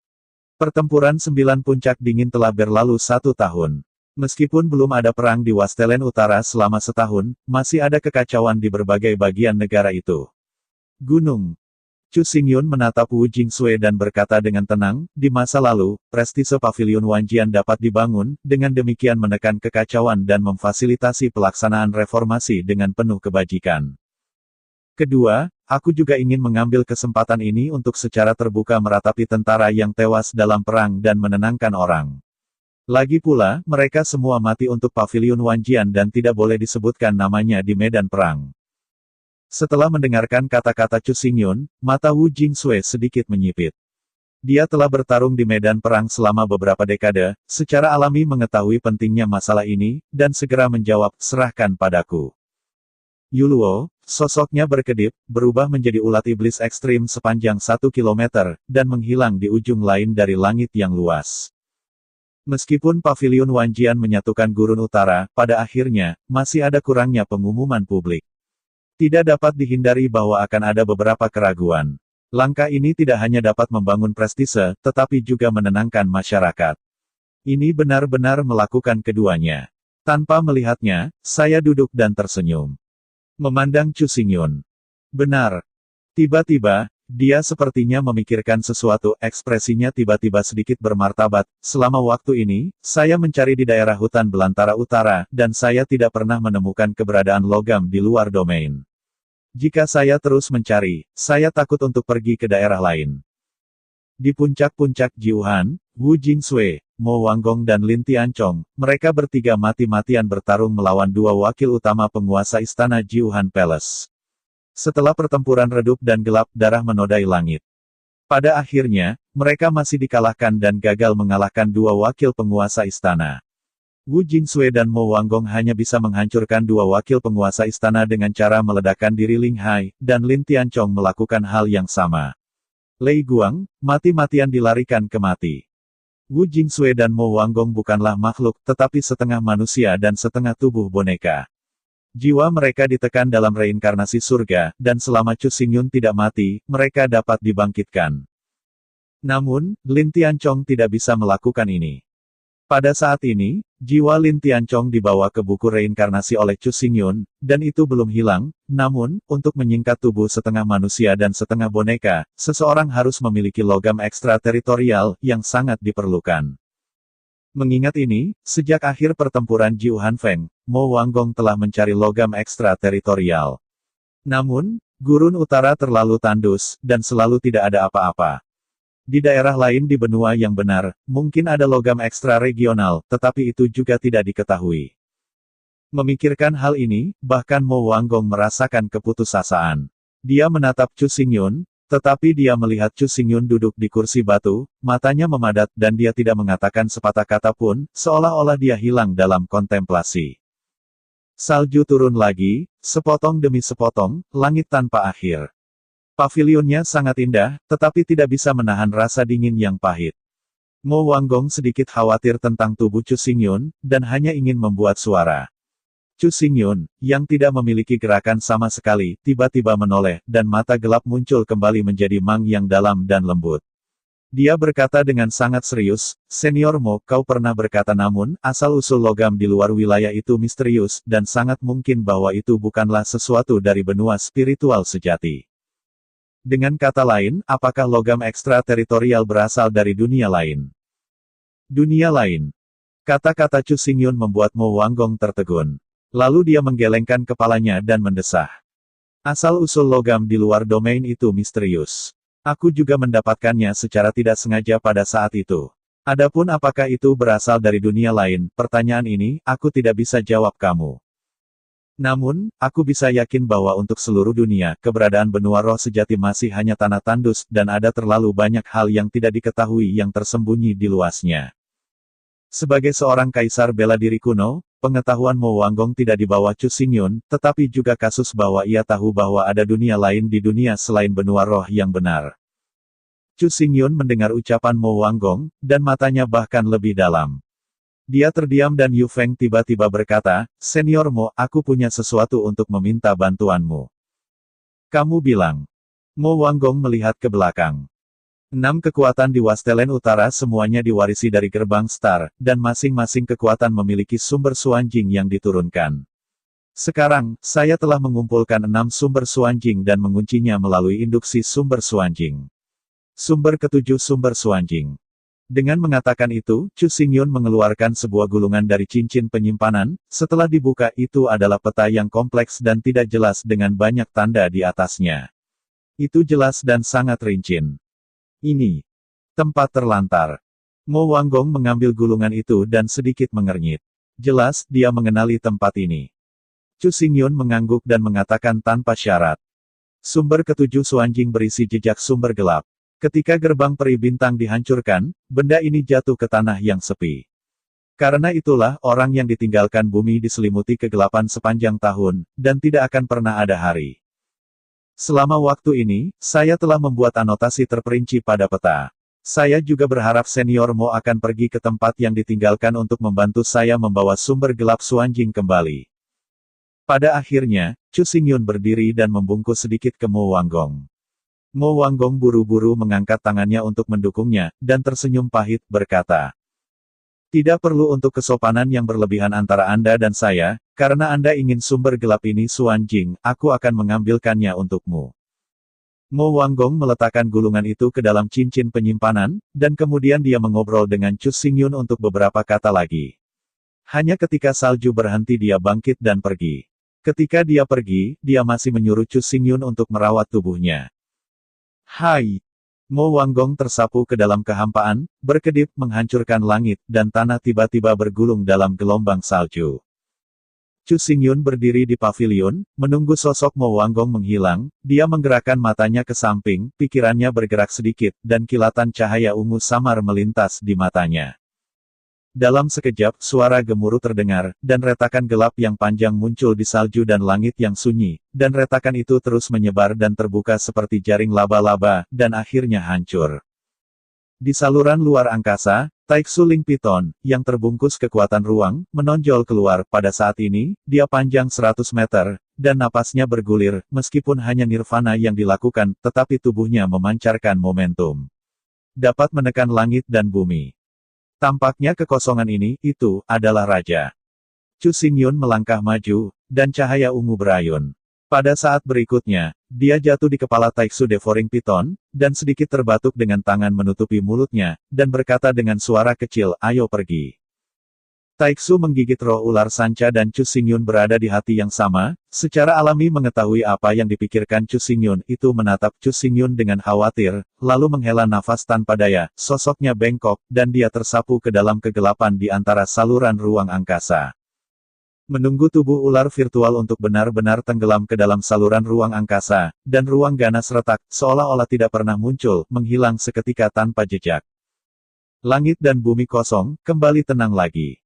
Pertempuran 9 puncak dingin telah berlalu 1 tahun. Meskipun belum ada perang di Wastelen Utara selama setahun, masih ada kekacauan di berbagai bagian negara itu. Gunung. Chu Xingyun menatap Wu Jingsui dan berkata dengan tenang, di masa lalu, prestise pavilion Wanjian dapat dibangun, dengan demikian menekan kekacauan dan memfasilitasi pelaksanaan reformasi dengan penuh kebajikan. Kedua, aku juga ingin mengambil kesempatan ini untuk secara terbuka meratapi tentara yang tewas dalam perang dan menenangkan orang. Lagi pula, mereka semua mati untuk pavilion Wanjian dan tidak boleh disebutkan namanya di medan perang. Setelah mendengarkan kata-kata Chu Xingyun, mata Wu Jingsui sedikit menyipit. Dia telah bertarung di medan perang selama beberapa dekade, secara alami mengetahui pentingnya masalah ini, dan segera menjawab, serahkan padaku. Yuluo, sosoknya berkedip, berubah menjadi ulat iblis ekstrim sepanjang 1 kilometer, dan menghilang di ujung lain dari langit yang luas. Meskipun pavilion Wanjian menyatukan gurun utara, pada akhirnya, masih ada kurangnya pengumuman publik. Tidak dapat dihindari bahwa akan ada beberapa keraguan. Langkah ini tidak hanya dapat membangun prestise, tetapi juga menenangkan masyarakat. Ini benar-benar melakukan keduanya. Tanpa melihatnya, saya duduk dan tersenyum. Memandang Chu Xingyun. Benar. Tiba-tiba, dia sepertinya memikirkan sesuatu, ekspresinya tiba-tiba sedikit bermartabat. Selama waktu ini, saya mencari di daerah hutan belantara utara, dan saya tidak pernah menemukan keberadaan logam di luar domain. Jika saya terus mencari, saya takut untuk pergi ke daerah lain. Di puncak-puncak Jiuhan, Wu Jingsui, Mo Wanggong dan Lin Tianchong, mereka bertiga mati-matian bertarung melawan 2 wakil utama penguasa istana Jiuhan Palace. Setelah pertempuran redup dan gelap, darah menodai langit. Pada akhirnya, mereka masih dikalahkan dan gagal mengalahkan 2 wakil penguasa istana. Wu Jingsui dan Mo Wanggong hanya bisa menghancurkan 2 wakil penguasa istana dengan cara meledakkan diri Ling Hai, dan Lin Tianchong melakukan hal yang sama. Lei Guang, mati-matian dilarikan ke mati. Wu Jingsui dan Mo Wanggong bukanlah makhluk, tetapi setengah manusia dan setengah tubuh boneka. Jiwa mereka ditekan dalam reinkarnasi surga, dan selama Chu Xingyun tidak mati, mereka dapat dibangkitkan. Namun, Lin Tianchong tidak bisa melakukan ini. Pada saat ini, jiwa Lin Tianchong dibawa ke buku reinkarnasi oleh Chu Xingyun, dan itu belum hilang. Namun, untuk menyingkat tubuh setengah manusia dan setengah boneka, seseorang harus memiliki logam ekstrateritorial yang sangat diperlukan. Mengingat ini, sejak akhir pertempuran Jiu Hanfeng, Mo Wanggong telah mencari logam ekstrateritorial. Namun, gurun utara terlalu tandus, dan selalu tidak ada apa-apa. Di daerah lain di benua yang benar, mungkin ada logam ekstra regional, tetapi itu juga tidak diketahui. Memikirkan hal ini, bahkan Mo Wanggong merasakan keputusasaan. Dia menatap Chu Xingyun, tetapi dia melihat Chu Xingyun duduk di kursi batu, matanya memadat dan dia tidak mengatakan sepatah kata pun, seolah-olah dia hilang dalam kontemplasi. Salju turun lagi, sepotong demi sepotong, langit tanpa akhir. Pavilionnya sangat indah, tetapi tidak bisa menahan rasa dingin yang pahit. Mo Wanggong sedikit khawatir tentang tubuh Chu Xingyun, dan hanya ingin membuat suara. Chu Xingyun, yang tidak memiliki gerakan sama sekali, tiba-tiba menoleh, dan mata gelap muncul kembali menjadi mang yang dalam dan lembut. Dia berkata dengan sangat serius, "Senior Mo, kau pernah berkata namun, asal-usul logam di luar wilayah itu misterius, dan sangat mungkin bahwa itu bukanlah sesuatu dari benua spiritual sejati. Dengan kata lain, apakah logam ekstrateritorial berasal dari dunia lain?" Dunia lain. Kata-kata Chu Xingyun membuat Mo Wanggong tertegun. Lalu dia menggelengkan kepalanya dan mendesah. Asal-usul logam di luar domain itu misterius. Aku juga mendapatkannya secara tidak sengaja pada saat itu. Adapun apakah itu berasal dari dunia lain, pertanyaan ini, aku tidak bisa jawab kamu. Namun, aku bisa yakin bahwa untuk seluruh dunia, keberadaan benua roh sejati masih hanya tanah tandus, dan ada terlalu banyak hal yang tidak diketahui yang tersembunyi di luasnya. Sebagai seorang kaisar bela diri kuno, pengetahuan Mo Wanggong tidak di bawah Chu Xingyun, tetapi juga kasus bahwa ia tahu bahwa ada dunia lain di dunia selain benua roh yang benar. Chu Xingyun mendengar ucapan Mo Wanggong, dan matanya bahkan lebih dalam. Dia terdiam dan Yu Feng tiba-tiba berkata, "Senior Mo, aku punya sesuatu untuk meminta bantuanmu." "Kamu bilang?" Mo Wanggong melihat ke belakang. 6 kekuatan di Wastelen Utara semuanya diwarisi dari gerbang Star, dan masing-masing kekuatan memiliki sumber Suanjing yang diturunkan. Sekarang, saya telah mengumpulkan 6 sumber Suanjing dan menguncinya melalui induksi sumber Suanjing. Sumber ketujuh sumber Suanjing. Dengan mengatakan itu, Chu Xingyun mengeluarkan sebuah gulungan dari cincin penyimpanan. Setelah dibuka, itu adalah peta yang kompleks dan tidak jelas dengan banyak tanda di atasnya. Itu jelas dan sangat rinci. Ini tempat terlantar. Mo Wanggong mengambil gulungan itu dan sedikit mengernyit. Jelas, dia mengenali tempat ini. Chu Xingyun mengangguk dan mengatakan tanpa syarat. Sumber ketujuh Suanjing berisi jejak sumber gelap. Ketika gerbang peri bintang dihancurkan, benda ini jatuh ke tanah yang sepi. Karena itulah, orang yang ditinggalkan bumi diselimuti kegelapan sepanjang tahun, dan tidak akan pernah ada hari. Selama waktu ini, saya telah membuat anotasi terperinci pada peta. Saya juga berharap Senior Mo akan pergi ke tempat yang ditinggalkan untuk membantu saya membawa sumber gelap Suanjing kembali. Pada akhirnya, Chu Xingyun berdiri dan membungkuk sedikit ke Mo Wanggong. Mo Wanggong buru-buru mengangkat tangannya untuk mendukungnya, dan tersenyum pahit, berkata, "Tidak perlu untuk kesopanan yang berlebihan antara Anda dan saya, karena Anda ingin sumber gelap ini Suanjing, aku akan mengambilkannya untukmu." Mo Wanggong meletakkan gulungan itu ke dalam cincin penyimpanan, dan kemudian dia mengobrol dengan Chu Xingyun untuk beberapa kata lagi. Hanya ketika salju berhenti dia bangkit dan pergi. Ketika dia pergi, dia masih menyuruh Chu Xingyun untuk merawat tubuhnya. "Hai!" Mo Wanggong tersapu ke dalam kehampaan, berkedip menghancurkan langit, dan tanah tiba-tiba bergulung dalam gelombang salju. Chu Xingyun berdiri di pavilion, menunggu sosok Mo Wanggong menghilang. Dia menggerakkan matanya ke samping, pikirannya bergerak sedikit, dan kilatan cahaya ungu samar melintas di matanya. Dalam sekejap, suara gemuruh terdengar, dan retakan gelap yang panjang muncul di salju dan langit yang sunyi, dan retakan itu terus menyebar dan terbuka seperti jaring laba-laba, dan akhirnya hancur. Di saluran luar angkasa, Taiksu Ling Piton, yang terbungkus kekuatan ruang, menonjol keluar. Pada saat ini, dia panjang 100 meter, dan napasnya bergulir, meskipun hanya nirvana yang dilakukan, tetapi tubuhnya memancarkan momentum. Dapat menekan langit dan bumi. Tampaknya kekosongan ini, itu, adalah Raja. Chu Xingyun melangkah maju, dan cahaya ungu berayun. Pada saat berikutnya, dia jatuh di kepala Taiksu Devouring Python, dan sedikit terbatuk dengan tangan menutupi mulutnya, dan berkata dengan suara kecil, ayo pergi. Taiksu menggigit roh ular sanca dan Chu Xingyun berada di hati yang sama, secara alami mengetahui apa yang dipikirkan Chu Xingyun, itu menatap Chu Xingyun dengan khawatir, lalu menghela nafas tanpa daya, sosoknya bengkok, dan dia tersapu ke dalam kegelapan di antara saluran ruang angkasa. Menunggu tubuh ular virtual untuk benar-benar tenggelam ke dalam saluran ruang angkasa, dan ruang ganas retak, seolah-olah tidak pernah muncul, menghilang seketika tanpa jejak. Langit dan bumi kosong, kembali tenang lagi.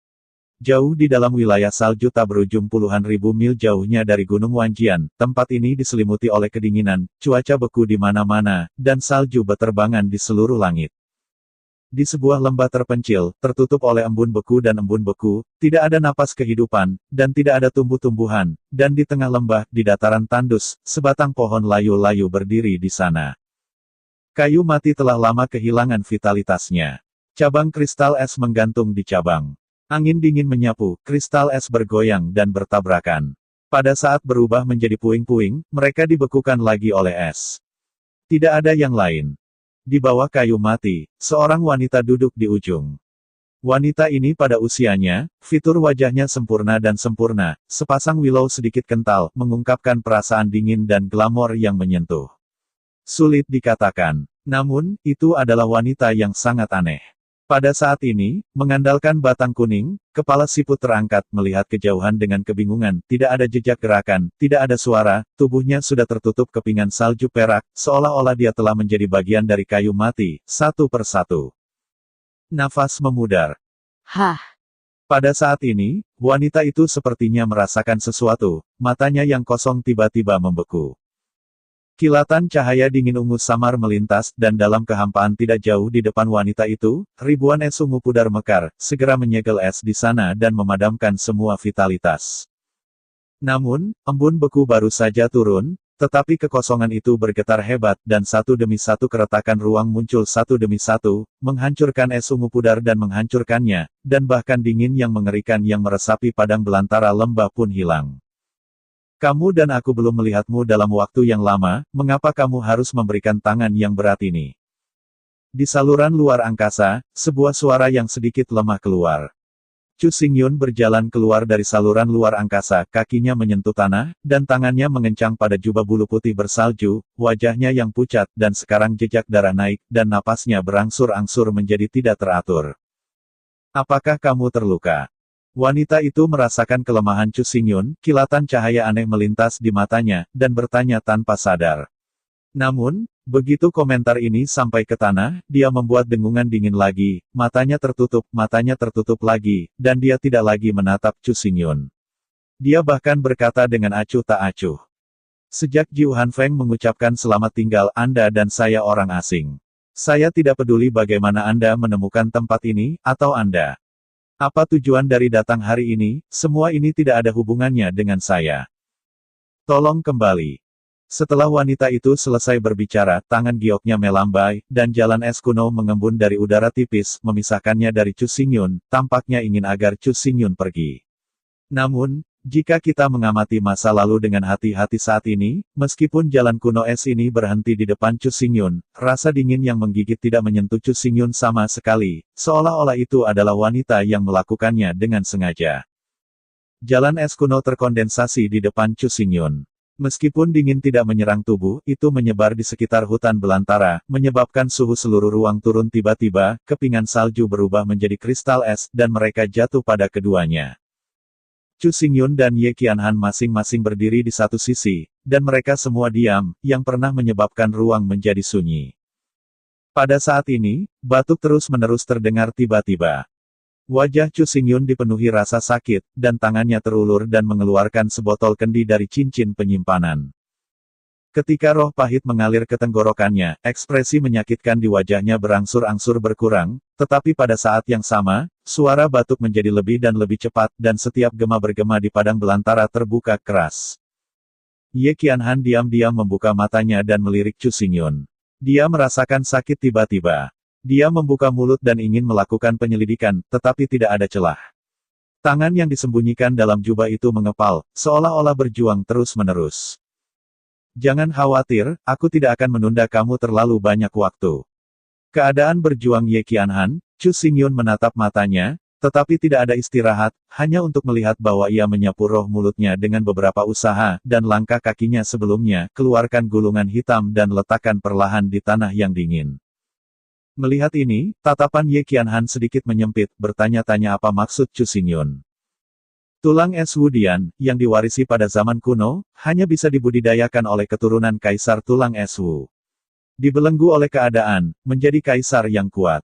Jauh di dalam wilayah salju tak berujung puluhan ribu mil jauhnya dari Gunung Wanjian, tempat ini diselimuti oleh kedinginan, cuaca beku di mana-mana, dan salju beterbangan di seluruh langit. Di sebuah lembah terpencil, tertutup oleh embun beku dan embun beku, tidak ada napas kehidupan, dan tidak ada tumbuh-tumbuhan, dan di tengah lembah, di dataran tandus, sebatang pohon layu-layu berdiri di sana. Kayu mati telah lama kehilangan vitalitasnya. Cabang kristal es menggantung di cabang. Angin dingin menyapu, kristal es bergoyang dan bertabrakan. Pada saat berubah menjadi puing-puing, mereka dibekukan lagi oleh es. Tidak ada yang lain. Di bawah kayu mati, seorang wanita duduk di ujung. Wanita ini pada usianya, fitur wajahnya sempurna dan sempurna, sepasang willow sedikit kental, mengungkapkan perasaan dingin dan glamor yang menyentuh. Sulit dikatakan. Namun, itu adalah wanita yang sangat aneh. Pada saat ini, mengandalkan batang kuning, kepala siput terangkat melihat kejauhan dengan kebingungan, tidak ada jejak gerakan, tidak ada suara, tubuhnya sudah tertutup kepingan salju perak, seolah-olah dia telah menjadi bagian dari kayu mati, satu persatu. Nafas memudar. Hah. Pada saat ini, wanita itu sepertinya merasakan sesuatu, matanya yang kosong tiba-tiba membeku. Kilatan cahaya dingin ungu samar melintas, dan dalam kehampaan tidak jauh di depan wanita itu, ribuan es ungu pudar mekar, segera menyegel es di sana dan memadamkan semua vitalitas. Namun, embun beku baru saja turun, tetapi kekosongan itu bergetar hebat, dan satu demi satu keretakan ruang muncul satu demi satu, menghancurkan es ungu pudar dan menghancurkannya, dan bahkan dingin yang mengerikan yang meresapi padang belantara lembah pun hilang. Kamu dan aku belum melihatmu dalam waktu yang lama, mengapa kamu harus memberikan tangan yang berat ini? Di saluran luar angkasa, sebuah suara yang sedikit lemah keluar. Chu Xingyun berjalan keluar dari saluran luar angkasa, kakinya menyentuh tanah, dan tangannya mengencang pada jubah bulu putih bersalju, wajahnya yang pucat, dan sekarang jejak darah naik, dan napasnya berangsur-angsur menjadi tidak teratur. Apakah kamu terluka? Wanita itu merasakan kelemahan Chu Xingyun, kilatan cahaya aneh melintas di matanya, dan bertanya tanpa sadar. Namun, begitu komentar ini sampai ke tanah, dia membuat dengungan dingin lagi, matanya tertutup lagi, dan dia tidak lagi menatap Chu Xingyun. Dia bahkan berkata dengan acuh tak acuh. Sejak Jiu Hanfeng mengucapkan selamat tinggal Anda dan saya orang asing. Saya tidak peduli bagaimana Anda menemukan tempat ini, atau Anda. Apa tujuan dari datang hari ini, semua ini tidak ada hubungannya dengan saya. Tolong kembali. Setelah wanita itu selesai berbicara, tangan gioknya melambai, dan jalan es kuno mengembun dari udara tipis, memisahkannya dari Chu Xingyun, tampaknya ingin agar Chu Xingyun pergi. Namun, jika kita mengamati masa lalu dengan hati-hati saat ini, meskipun jalan kuno es ini berhenti di depan Chu Xingyun, rasa dingin yang menggigit tidak menyentuh Chu Xingyun sama sekali, seolah-olah itu adalah wanita yang melakukannya dengan sengaja. Jalan es kuno terkondensasi di depan Chu Xingyun. Meskipun dingin tidak menyerang tubuh, itu menyebar di sekitar hutan belantara, menyebabkan suhu seluruh ruang turun tiba-tiba, kepingan salju berubah menjadi kristal es, dan mereka jatuh pada keduanya. Chu Xingyun dan Ye Qianhan masing-masing berdiri di satu sisi, dan mereka semua diam, yang pernah menyebabkan ruang menjadi sunyi. Pada saat ini, batuk terus-menerus terdengar tiba-tiba. Wajah Chu Xingyun dipenuhi rasa sakit, dan tangannya terulur dan mengeluarkan sebotol kendi dari cincin penyimpanan. Ketika roh pahit mengalir ke tenggorokannya, ekspresi menyakitkan di wajahnya berangsur-angsur berkurang, tetapi pada saat yang sama, suara batuk menjadi lebih dan lebih cepat, dan setiap gema bergema di padang belantara terbuka keras. Ye Qianhan diam-diam membuka matanya dan melirik Chu Xingyun. Dia merasakan sakit tiba-tiba. Dia membuka mulut dan ingin melakukan penyelidikan, tetapi tidak ada celah. Tangan yang disembunyikan dalam jubah itu mengepal, seolah-olah berjuang terus-menerus. Jangan khawatir, aku tidak akan menunda kamu terlalu banyak waktu. Keadaan berjuang Ye Qianhan, Chu Xingyun menatap matanya, tetapi tidak ada istirahat, hanya untuk melihat bahwa ia menyapu roh mulutnya dengan beberapa usaha, dan langkah kakinya sebelumnya, keluarkan gulungan hitam dan letakkan perlahan di tanah yang dingin. Melihat ini, tatapan Ye Qianhan sedikit menyempit, bertanya-tanya apa maksud Chu Xingyun. Tulang es Wudian, yang diwarisi pada zaman kuno, hanya bisa dibudidayakan oleh keturunan kaisar tulang es Wu. Dibelenggu oleh keadaan, menjadi kaisar yang kuat.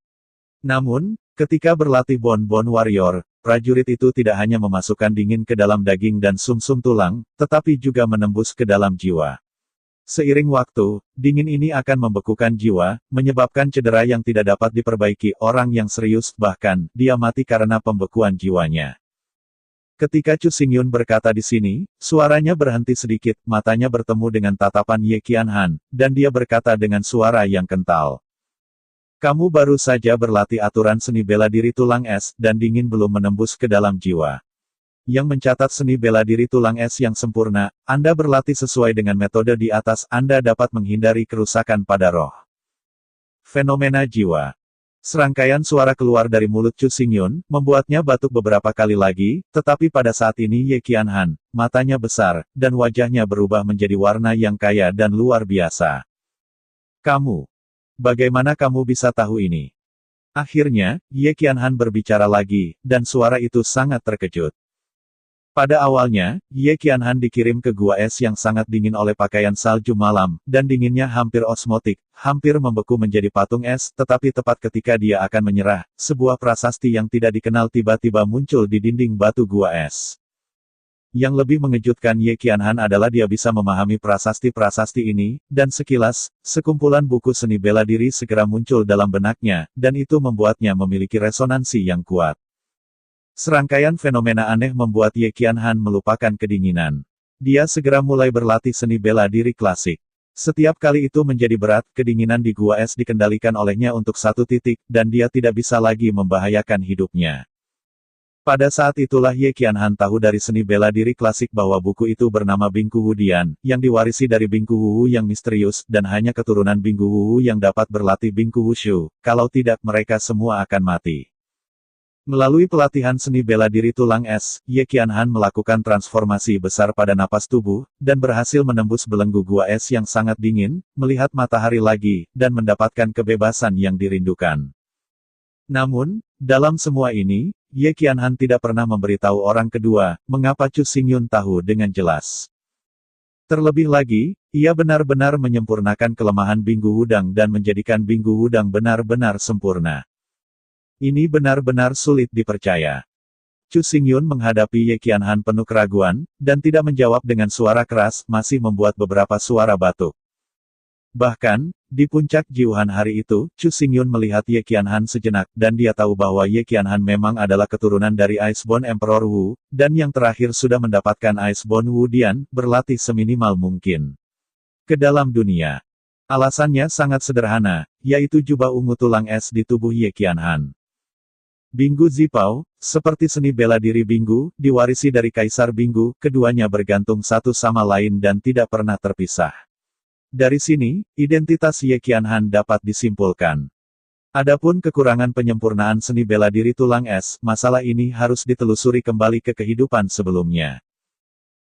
Namun, ketika berlatih Bon-Bon Warrior, prajurit itu tidak hanya memasukkan dingin ke dalam daging dan sumsum tulang, tetapi juga menembus ke dalam jiwa. Seiring waktu, dingin ini akan membekukan jiwa, menyebabkan cedera yang tidak dapat diperbaiki orang yang serius, bahkan, dia mati karena pembekuan jiwanya. Ketika Chu Xingyun berkata di sini, suaranya berhenti sedikit, matanya bertemu dengan tatapan Ye Qianhan, dan dia berkata dengan suara yang kental. Kamu baru saja berlatih aturan seni bela diri tulang es, dan dingin belum menembus ke dalam jiwa. Yang mencatat seni bela diri tulang es yang sempurna, Anda berlatih sesuai dengan metode di atas, Anda dapat menghindari kerusakan pada roh. Fenomena jiwa. Serangkaian suara keluar dari mulut Chu Xingyun, membuatnya batuk beberapa kali lagi, tetapi pada saat ini Ye Qianhan, matanya besar, dan wajahnya berubah menjadi warna yang kaya dan luar biasa. Kamu. Bagaimana kamu bisa tahu ini? Akhirnya, Ye Qianhan berbicara lagi, dan suara itu sangat terkejut. Pada awalnya, Ye Qianhan dikirim ke gua es yang sangat dingin oleh pakaian salju malam, dan dinginnya hampir osmotik, hampir membeku menjadi patung es, tetapi tepat ketika dia akan menyerah, sebuah prasasti yang tidak dikenal tiba-tiba muncul di dinding batu gua es. Yang lebih mengejutkan Ye Qianhan adalah dia bisa memahami prasasti-prasasti ini, dan sekilas, sekumpulan buku seni bela diri segera muncul dalam benaknya, dan itu membuatnya memiliki resonansi yang kuat. Serangkaian fenomena aneh membuat Ye Qianhan melupakan kedinginan. Dia segera mulai berlatih seni bela diri klasik. Setiap kali itu menjadi berat, kedinginan di gua es dikendalikan olehnya untuk satu titik, dan dia tidak bisa lagi membahayakan hidupnya. Pada saat itulah Ye Qianhan tahu dari seni bela diri klasik bahwa buku itu bernama Bingku Wudian, yang diwarisi dari Bingku Wu yang misterius, dan hanya keturunan Bingku Wu yang dapat berlatih Bingku Wushu, kalau tidak mereka semua akan mati. Melalui pelatihan seni bela diri tulang es, Ye Qianhan melakukan transformasi besar pada napas tubuh, dan berhasil menembus belenggu gua es yang sangat dingin, melihat matahari lagi, dan mendapatkan kebebasan yang dirindukan. Namun, dalam semua ini, Ye Qianhan tidak pernah memberitahu orang kedua, mengapa Chu Xingyun tahu dengan jelas. Terlebih lagi, ia benar-benar menyempurnakan kelemahan Binggu Wudang dan menjadikan Binggu Wudang benar-benar sempurna. Ini benar-benar sulit dipercaya. Chu Xingyun menghadapi Ye Qianhan penuh keraguan, dan tidak menjawab dengan suara keras, masih membuat beberapa suara batuk. Bahkan, di puncak jiuhan hari itu, Chu Xingyun melihat Ye Qianhan sejenak, dan dia tahu bahwa Ye Qianhan memang adalah keturunan dari Icebone Emperor Wu, dan yang terakhir sudah mendapatkan Icebone Wudian, berlatih seminimal mungkin ke dalam dunia. Alasannya sangat sederhana, yaitu jubah ungu tulang es di tubuh Ye Qianhan. Binggu Zipao, seperti seni bela diri Binggu, diwarisi dari Kaisar Binggu, keduanya bergantung satu sama lain dan tidak pernah terpisah. Dari sini, identitas Ye Qianhan dapat disimpulkan. Adapun kekurangan penyempurnaan seni bela diri tulang es, masalah ini harus ditelusuri kembali ke kehidupan sebelumnya.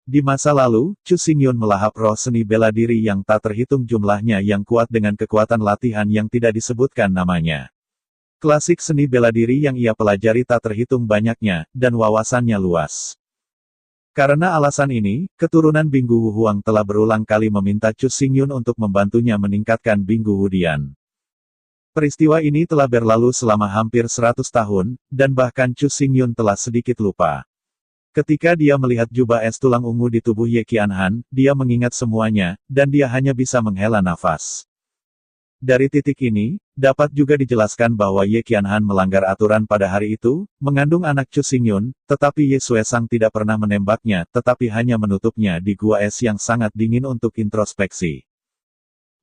Di masa lalu, Chu Xingyun melahap roh seni bela diri yang tak terhitung jumlahnya yang kuat dengan kekuatan latihan yang tidak disebutkan namanya. Klasik seni bela diri yang ia pelajari tak terhitung banyaknya, dan wawasannya luas. Karena alasan ini, keturunan Binggu Wu Huang telah berulang kali meminta Chu Xingyun untuk membantunya meningkatkan Binggu Wudian. Peristiwa ini telah berlalu selama hampir 100 tahun, dan bahkan Chu Xingyun telah sedikit lupa. Ketika dia melihat jubah es tulang ungu di tubuh Ye Qianhan, dia mengingat semuanya, dan dia hanya bisa menghela nafas. Dari titik ini, dapat juga dijelaskan bahwa Ye Qianhan melanggar aturan pada hari itu, mengandung anak Chu Xingyun, tetapi Ye Xuesang tidak pernah menembaknya, tetapi hanya menutupnya di gua es yang sangat dingin untuk introspeksi.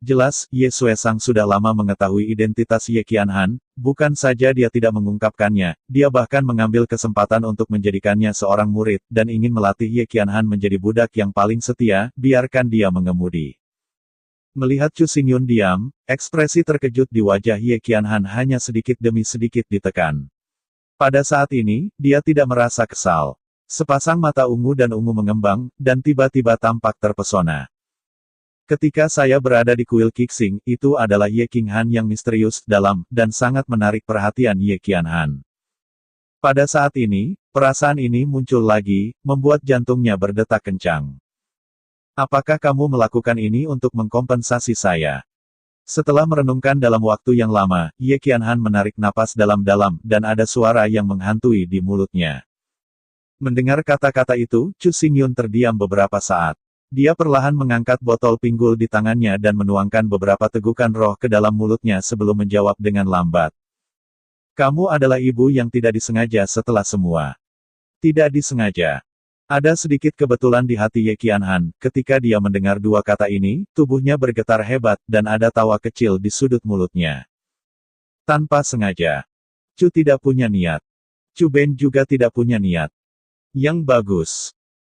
Jelas, Ye Xuesang sudah lama mengetahui identitas Ye Qianhan, bukan saja dia tidak mengungkapkannya, dia bahkan mengambil kesempatan untuk menjadikannya seorang murid, dan ingin melatih Ye Qianhan menjadi budak yang paling setia, biarkan dia mengemudi. Melihat Chu Xingyun diam, ekspresi terkejut di wajah Ye Qianhan hanya sedikit demi sedikit ditekan. Pada saat ini, dia tidak merasa kesal. Sepasang mata ungu dan ungu mengembang, dan tiba-tiba tampak terpesona. Ketika saya berada di kuil Qixing, itu adalah Ye Qinghan yang misterius, dalam, dan sangat menarik perhatian Ye Qianhan. Pada saat ini, perasaan ini muncul lagi, membuat jantungnya berdetak kencang. Apakah kamu melakukan ini untuk mengkompensasi saya? Setelah merenungkan dalam waktu yang lama, Ye Qianhan menarik napas dalam-dalam, dan ada suara yang menghantui di mulutnya. Mendengar kata-kata itu, Chu Xingyun terdiam beberapa saat. Dia perlahan mengangkat botol pinggul di tangannya dan menuangkan beberapa tegukan roh ke dalam mulutnya sebelum menjawab dengan lambat. Kamu adalah ibu yang tidak disengaja setelah semua. Tidak disengaja. Ada sedikit kebetulan di hati Ye Qianhan, ketika dia mendengar dua kata ini, tubuhnya bergetar hebat, dan ada tawa kecil di sudut mulutnya. Tanpa sengaja. Chu tidak punya niat. Chu Ben juga tidak punya niat. Yang bagus.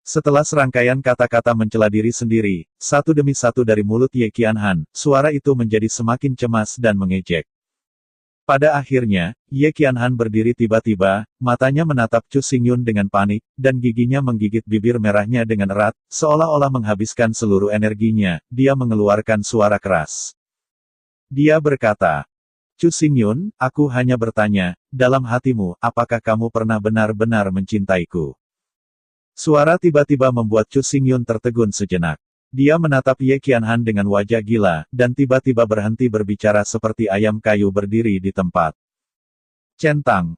Setelah serangkaian kata-kata mencela diri sendiri, satu demi satu dari mulut Ye Qianhan, suara itu menjadi semakin cemas dan mengejek. Pada akhirnya, Ye Qianhan berdiri tiba-tiba, matanya menatap Chu Xingyun dengan panik, dan giginya menggigit bibir merahnya dengan erat, seolah-olah menghabiskan seluruh energinya, dia mengeluarkan suara keras. Dia berkata, Chu Xingyun, aku hanya bertanya, dalam hatimu, apakah kamu pernah benar-benar mencintaiku? Suara tiba-tiba membuat Chu Xingyun tertegun sejenak. Dia menatap Ye Qianhan dengan wajah gila, dan tiba-tiba berhenti berbicara seperti ayam kayu berdiri di tempat. Centang.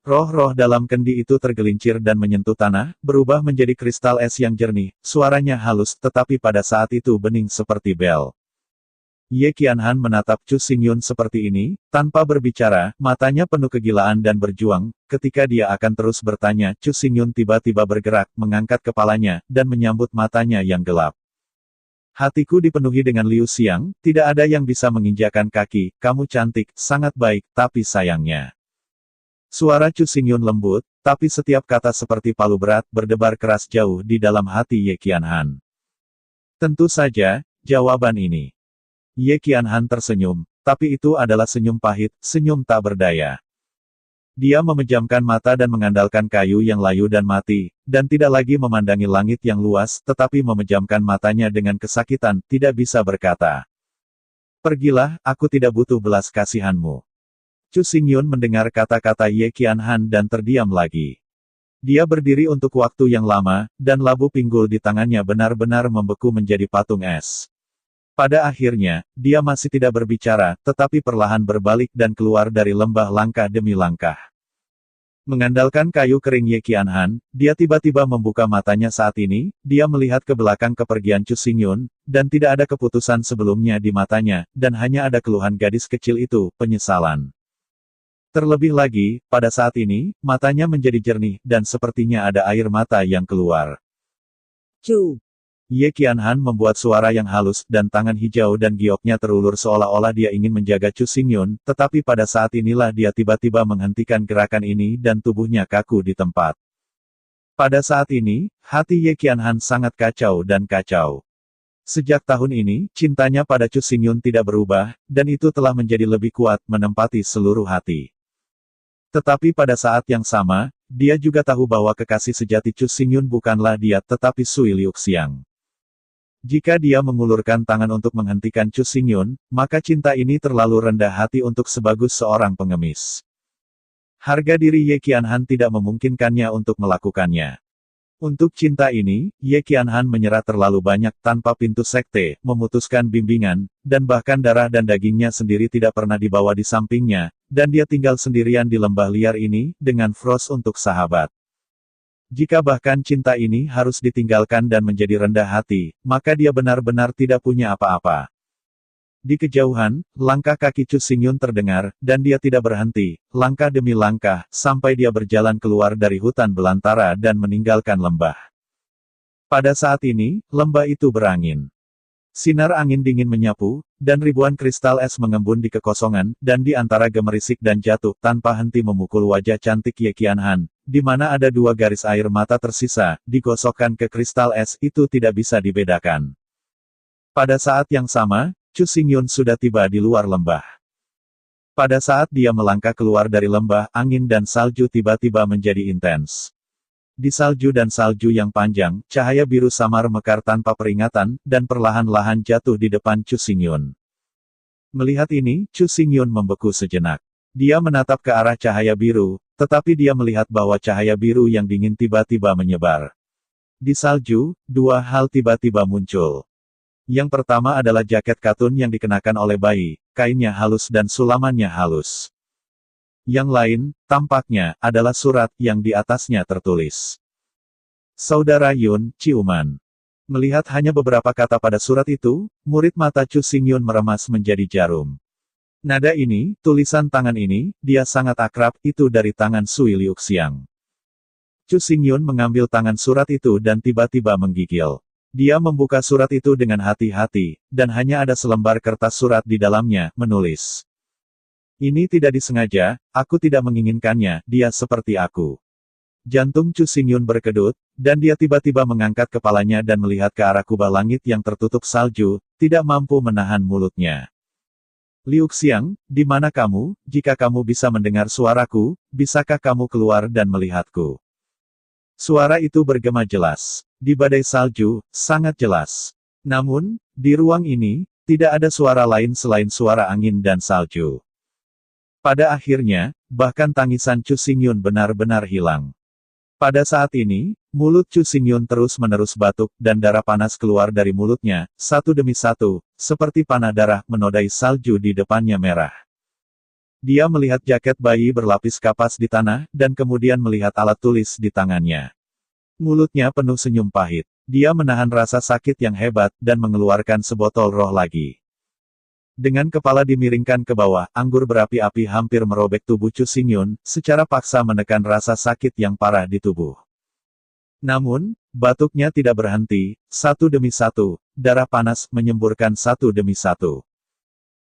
Roh-roh dalam kendi itu tergelincir dan menyentuh tanah, berubah menjadi kristal es yang jernih, suaranya halus, tetapi pada saat itu bening seperti bel. Ye Qianhan menatap Chu Xingyun seperti ini, tanpa berbicara, matanya penuh kegilaan dan berjuang. Ketika dia akan terus bertanya, Chu Xingyun tiba-tiba bergerak, mengangkat kepalanya, dan menyambut matanya yang gelap. Hatiku dipenuhi dengan Liu Xiang, tidak ada yang bisa menginjakan kaki, kamu cantik, sangat baik, tapi sayangnya. Suara Chu Xingyun lembut, tapi setiap kata seperti palu berat, berdebar keras jauh di dalam hati Ye Qianhan. Tentu saja, jawaban ini. Ye Qianhan tersenyum, tapi itu adalah senyum pahit, senyum tak berdaya. Dia memejamkan mata dan mengandalkan kayu yang layu dan mati, dan tidak lagi memandangi langit yang luas, tetapi memejamkan matanya dengan kesakitan, tidak bisa berkata. Pergilah, aku tidak butuh belas kasihanmu. Chu Xingyun mendengar kata-kata Ye Qianhan dan terdiam lagi. Dia berdiri untuk waktu yang lama, dan labu pinggul di tangannya benar-benar membeku menjadi patung es. Pada akhirnya, dia masih tidak berbicara, tetapi perlahan berbalik dan keluar dari lembah langkah demi langkah. Mengandalkan kayu kering Ye Qianhan, dia tiba-tiba membuka matanya saat ini, dia melihat ke belakang kepergian Chu Xingyun, dan tidak ada keputusan sebelumnya di matanya, dan hanya ada keluhan gadis kecil itu, penyesalan. Terlebih lagi, pada saat ini, matanya menjadi jernih, dan sepertinya ada air mata yang keluar. Chu. Ye Qianhan membuat suara yang halus, dan tangan hijau dan gioknya terulur seolah-olah dia ingin menjaga Chu Xingyun, tetapi pada saat inilah dia tiba-tiba menghentikan gerakan ini dan tubuhnya kaku di tempat. Pada saat ini, hati Ye Qianhan sangat kacau dan kacau. Sejak tahun ini, cintanya pada Chu Xingyun tidak berubah, dan itu telah menjadi lebih kuat, menempati seluruh hati. Tetapi pada saat yang sama, dia juga tahu bahwa kekasih sejati Chu Xingyun bukanlah dia, tetapi Sui Liuxiang. Jika dia mengulurkan tangan untuk menghentikan Chu Xingyun, maka cinta ini terlalu rendah hati untuk sebagus seorang pengemis. Harga diri Ye Qianhan tidak memungkinkannya untuk melakukannya. Untuk cinta ini, Ye Qianhan menyerah terlalu banyak tanpa pintu sekte, memutuskan bimbingan, dan bahkan darah dan dagingnya sendiri tidak pernah dibawa di sampingnya, dan dia tinggal sendirian di lembah liar ini, dengan Frost untuk sahabat. Jika bahkan cinta ini harus ditinggalkan dan menjadi rendah hati, maka dia benar-benar tidak punya apa-apa. Di kejauhan, langkah kaki Chu Xingyun terdengar, dan dia tidak berhenti, langkah demi langkah, sampai dia berjalan keluar dari hutan belantara dan meninggalkan lembah. Pada saat ini, lembah itu berangin. Sinar angin dingin menyapu, dan ribuan kristal es mengembun di kekosongan, dan di antara gemerisik dan jatuh tanpa henti memukul wajah cantik Ye Qianhan, di mana ada 2 garis air mata tersisa, digosokkan ke kristal es itu tidak bisa dibedakan. Pada saat yang sama, Chu Xingyun sudah tiba di luar lembah. Pada saat dia melangkah keluar dari lembah, angin dan salju tiba-tiba menjadi intens. Di salju dan salju yang panjang, cahaya biru samar mekar tanpa peringatan, dan perlahan-lahan jatuh di depan Chu Xingyun. Melihat ini, Chu Xingyun membeku sejenak. Dia menatap ke arah cahaya biru, tetapi dia melihat bahwa cahaya biru yang dingin tiba-tiba menyebar. Di salju, 2 hal tiba-tiba muncul. Yang pertama adalah jaket katun yang dikenakan oleh bayi, kainnya halus dan sulamannya halus. Yang lain, tampaknya, adalah surat yang di atasnya tertulis. Saudara Yun, ciuman. Melihat hanya beberapa kata pada surat itu, murid mata Chu Xingyun meremas menjadi jarum. Nada ini, tulisan tangan ini, dia sangat akrab, itu dari tangan Sui Liuxiang. Chu Xingyun mengambil tangan surat itu dan tiba-tiba menggigil. Dia membuka surat itu dengan hati-hati, dan hanya ada selembar kertas surat di dalamnya, menulis. Ini tidak disengaja, aku tidak menginginkannya, dia seperti aku. Jantung Chu Xingyun berkedut, dan dia tiba-tiba mengangkat kepalanya dan melihat ke arah kubah langit yang tertutup salju, tidak mampu menahan mulutnya. Liuxiang, di mana kamu? Jika kamu bisa mendengar suaraku, bisakah kamu keluar dan melihatku? Suara itu bergema jelas. Di badai salju, sangat jelas. Namun, di ruang ini, tidak ada suara lain selain suara angin dan salju. Pada akhirnya, bahkan tangisan Chu Xingyun benar-benar hilang. Pada saat ini, mulut Chu Xingyun terus-menerus batuk, dan darah panas keluar dari mulutnya, satu demi satu, seperti panah darah menodai salju di depannya merah. Dia melihat jaket bayi berlapis kapas di tanah, dan kemudian melihat alat tulis di tangannya. Mulutnya penuh senyum pahit. Dia menahan rasa sakit yang hebat, dan mengeluarkan sebotol roh lagi. Dengan kepala dimiringkan ke bawah, anggur berapi-api hampir merobek tubuh Chu Xingyun, secara paksa menekan rasa sakit yang parah di tubuh. Namun, batuknya tidak berhenti, satu demi satu, darah panas menyemburkan satu demi satu.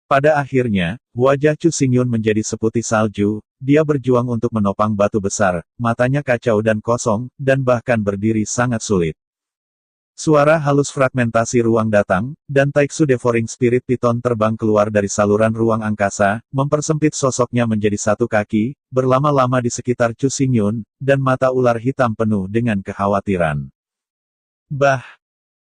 Pada akhirnya, wajah Chu Xingyun menjadi seputih salju, dia berjuang untuk menopang batu besar, matanya kacau dan kosong, dan bahkan berdiri sangat sulit. Suara halus fragmentasi ruang datang, dan Taiksu Devouring Spirit Python terbang keluar dari saluran ruang angkasa, mempersempit sosoknya menjadi satu kaki, berlama-lama di sekitar Chu Xingyun, dan mata ular hitam penuh dengan kekhawatiran. Bah!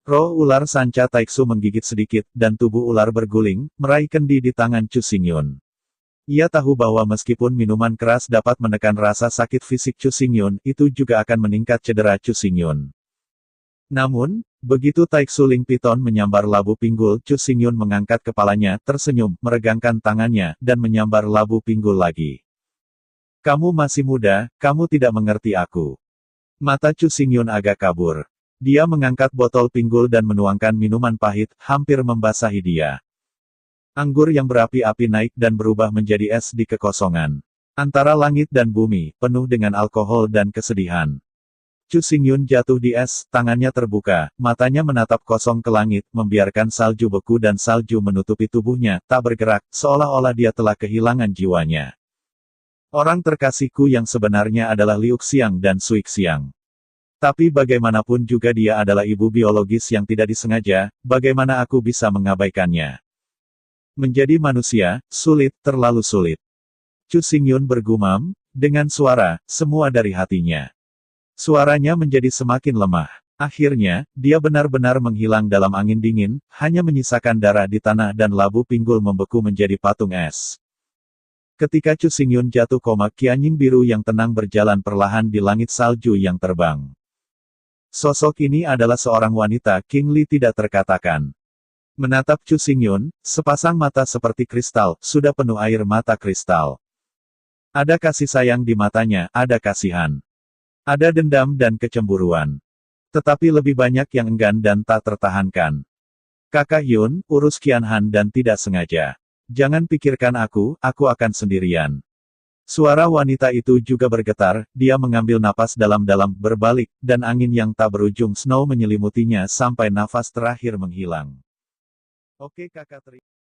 Roh ular sanca Taiksu menggigit sedikit, dan tubuh ular berguling, meraih kendi di tangan Chu Xingyun. Ia tahu bahwa meskipun minuman keras dapat menekan rasa sakit fisik Chu Xingyun, itu juga akan meningkat cedera Chu Xingyun. Namun, begitu Taiksu Ling Python menyambar labu pinggul, Chu Xingyun mengangkat kepalanya, tersenyum, meregangkan tangannya, dan menyambar labu pinggul lagi. Kamu masih muda, kamu tidak mengerti aku. Mata Chu Xingyun agak kabur. Dia mengangkat botol pinggul dan menuangkan minuman pahit, hampir membasahi dia. Anggur yang berapi-api naik dan berubah menjadi es di kekosongan. Antara langit dan bumi, penuh dengan alkohol dan kesedihan. Chu Xingyun jatuh di es, tangannya terbuka, matanya menatap kosong ke langit, membiarkan salju beku dan salju menutupi tubuhnya, tak bergerak, seolah-olah dia telah kehilangan jiwanya. Orang terkasihku yang sebenarnya adalah Liuxiang dan Suixiang. Tapi bagaimanapun juga dia adalah ibu biologis yang tidak disengaja, bagaimana aku bisa mengabaikannya? Menjadi manusia, sulit, terlalu sulit. Chu Xingyun bergumam, dengan suara, semua dari hatinya. Suaranya menjadi semakin lemah. Akhirnya, dia benar-benar menghilang dalam angin dingin, hanya menyisakan darah di tanah dan labu pinggul membeku menjadi patung es. Ketika Chu Xingyun jatuh koma, Qianying biru yang tenang berjalan perlahan di langit salju yang terbang. Sosok ini adalah seorang wanita, King Li tidak terkatakan. Menatap Chu Xingyun, sepasang mata seperti kristal, sudah penuh air mata kristal. Ada kasih sayang di matanya, ada kasihan. Ada dendam dan kecemburuan. Tetapi lebih banyak yang enggan dan tak tertahankan. Kakak Hyun, urus Kian Han dan tidak sengaja. Jangan pikirkan aku akan sendirian. Suara wanita itu juga bergetar, dia mengambil napas dalam-dalam, berbalik, dan angin yang tak berujung snow menyelimutinya sampai nafas terakhir menghilang. Oke kakak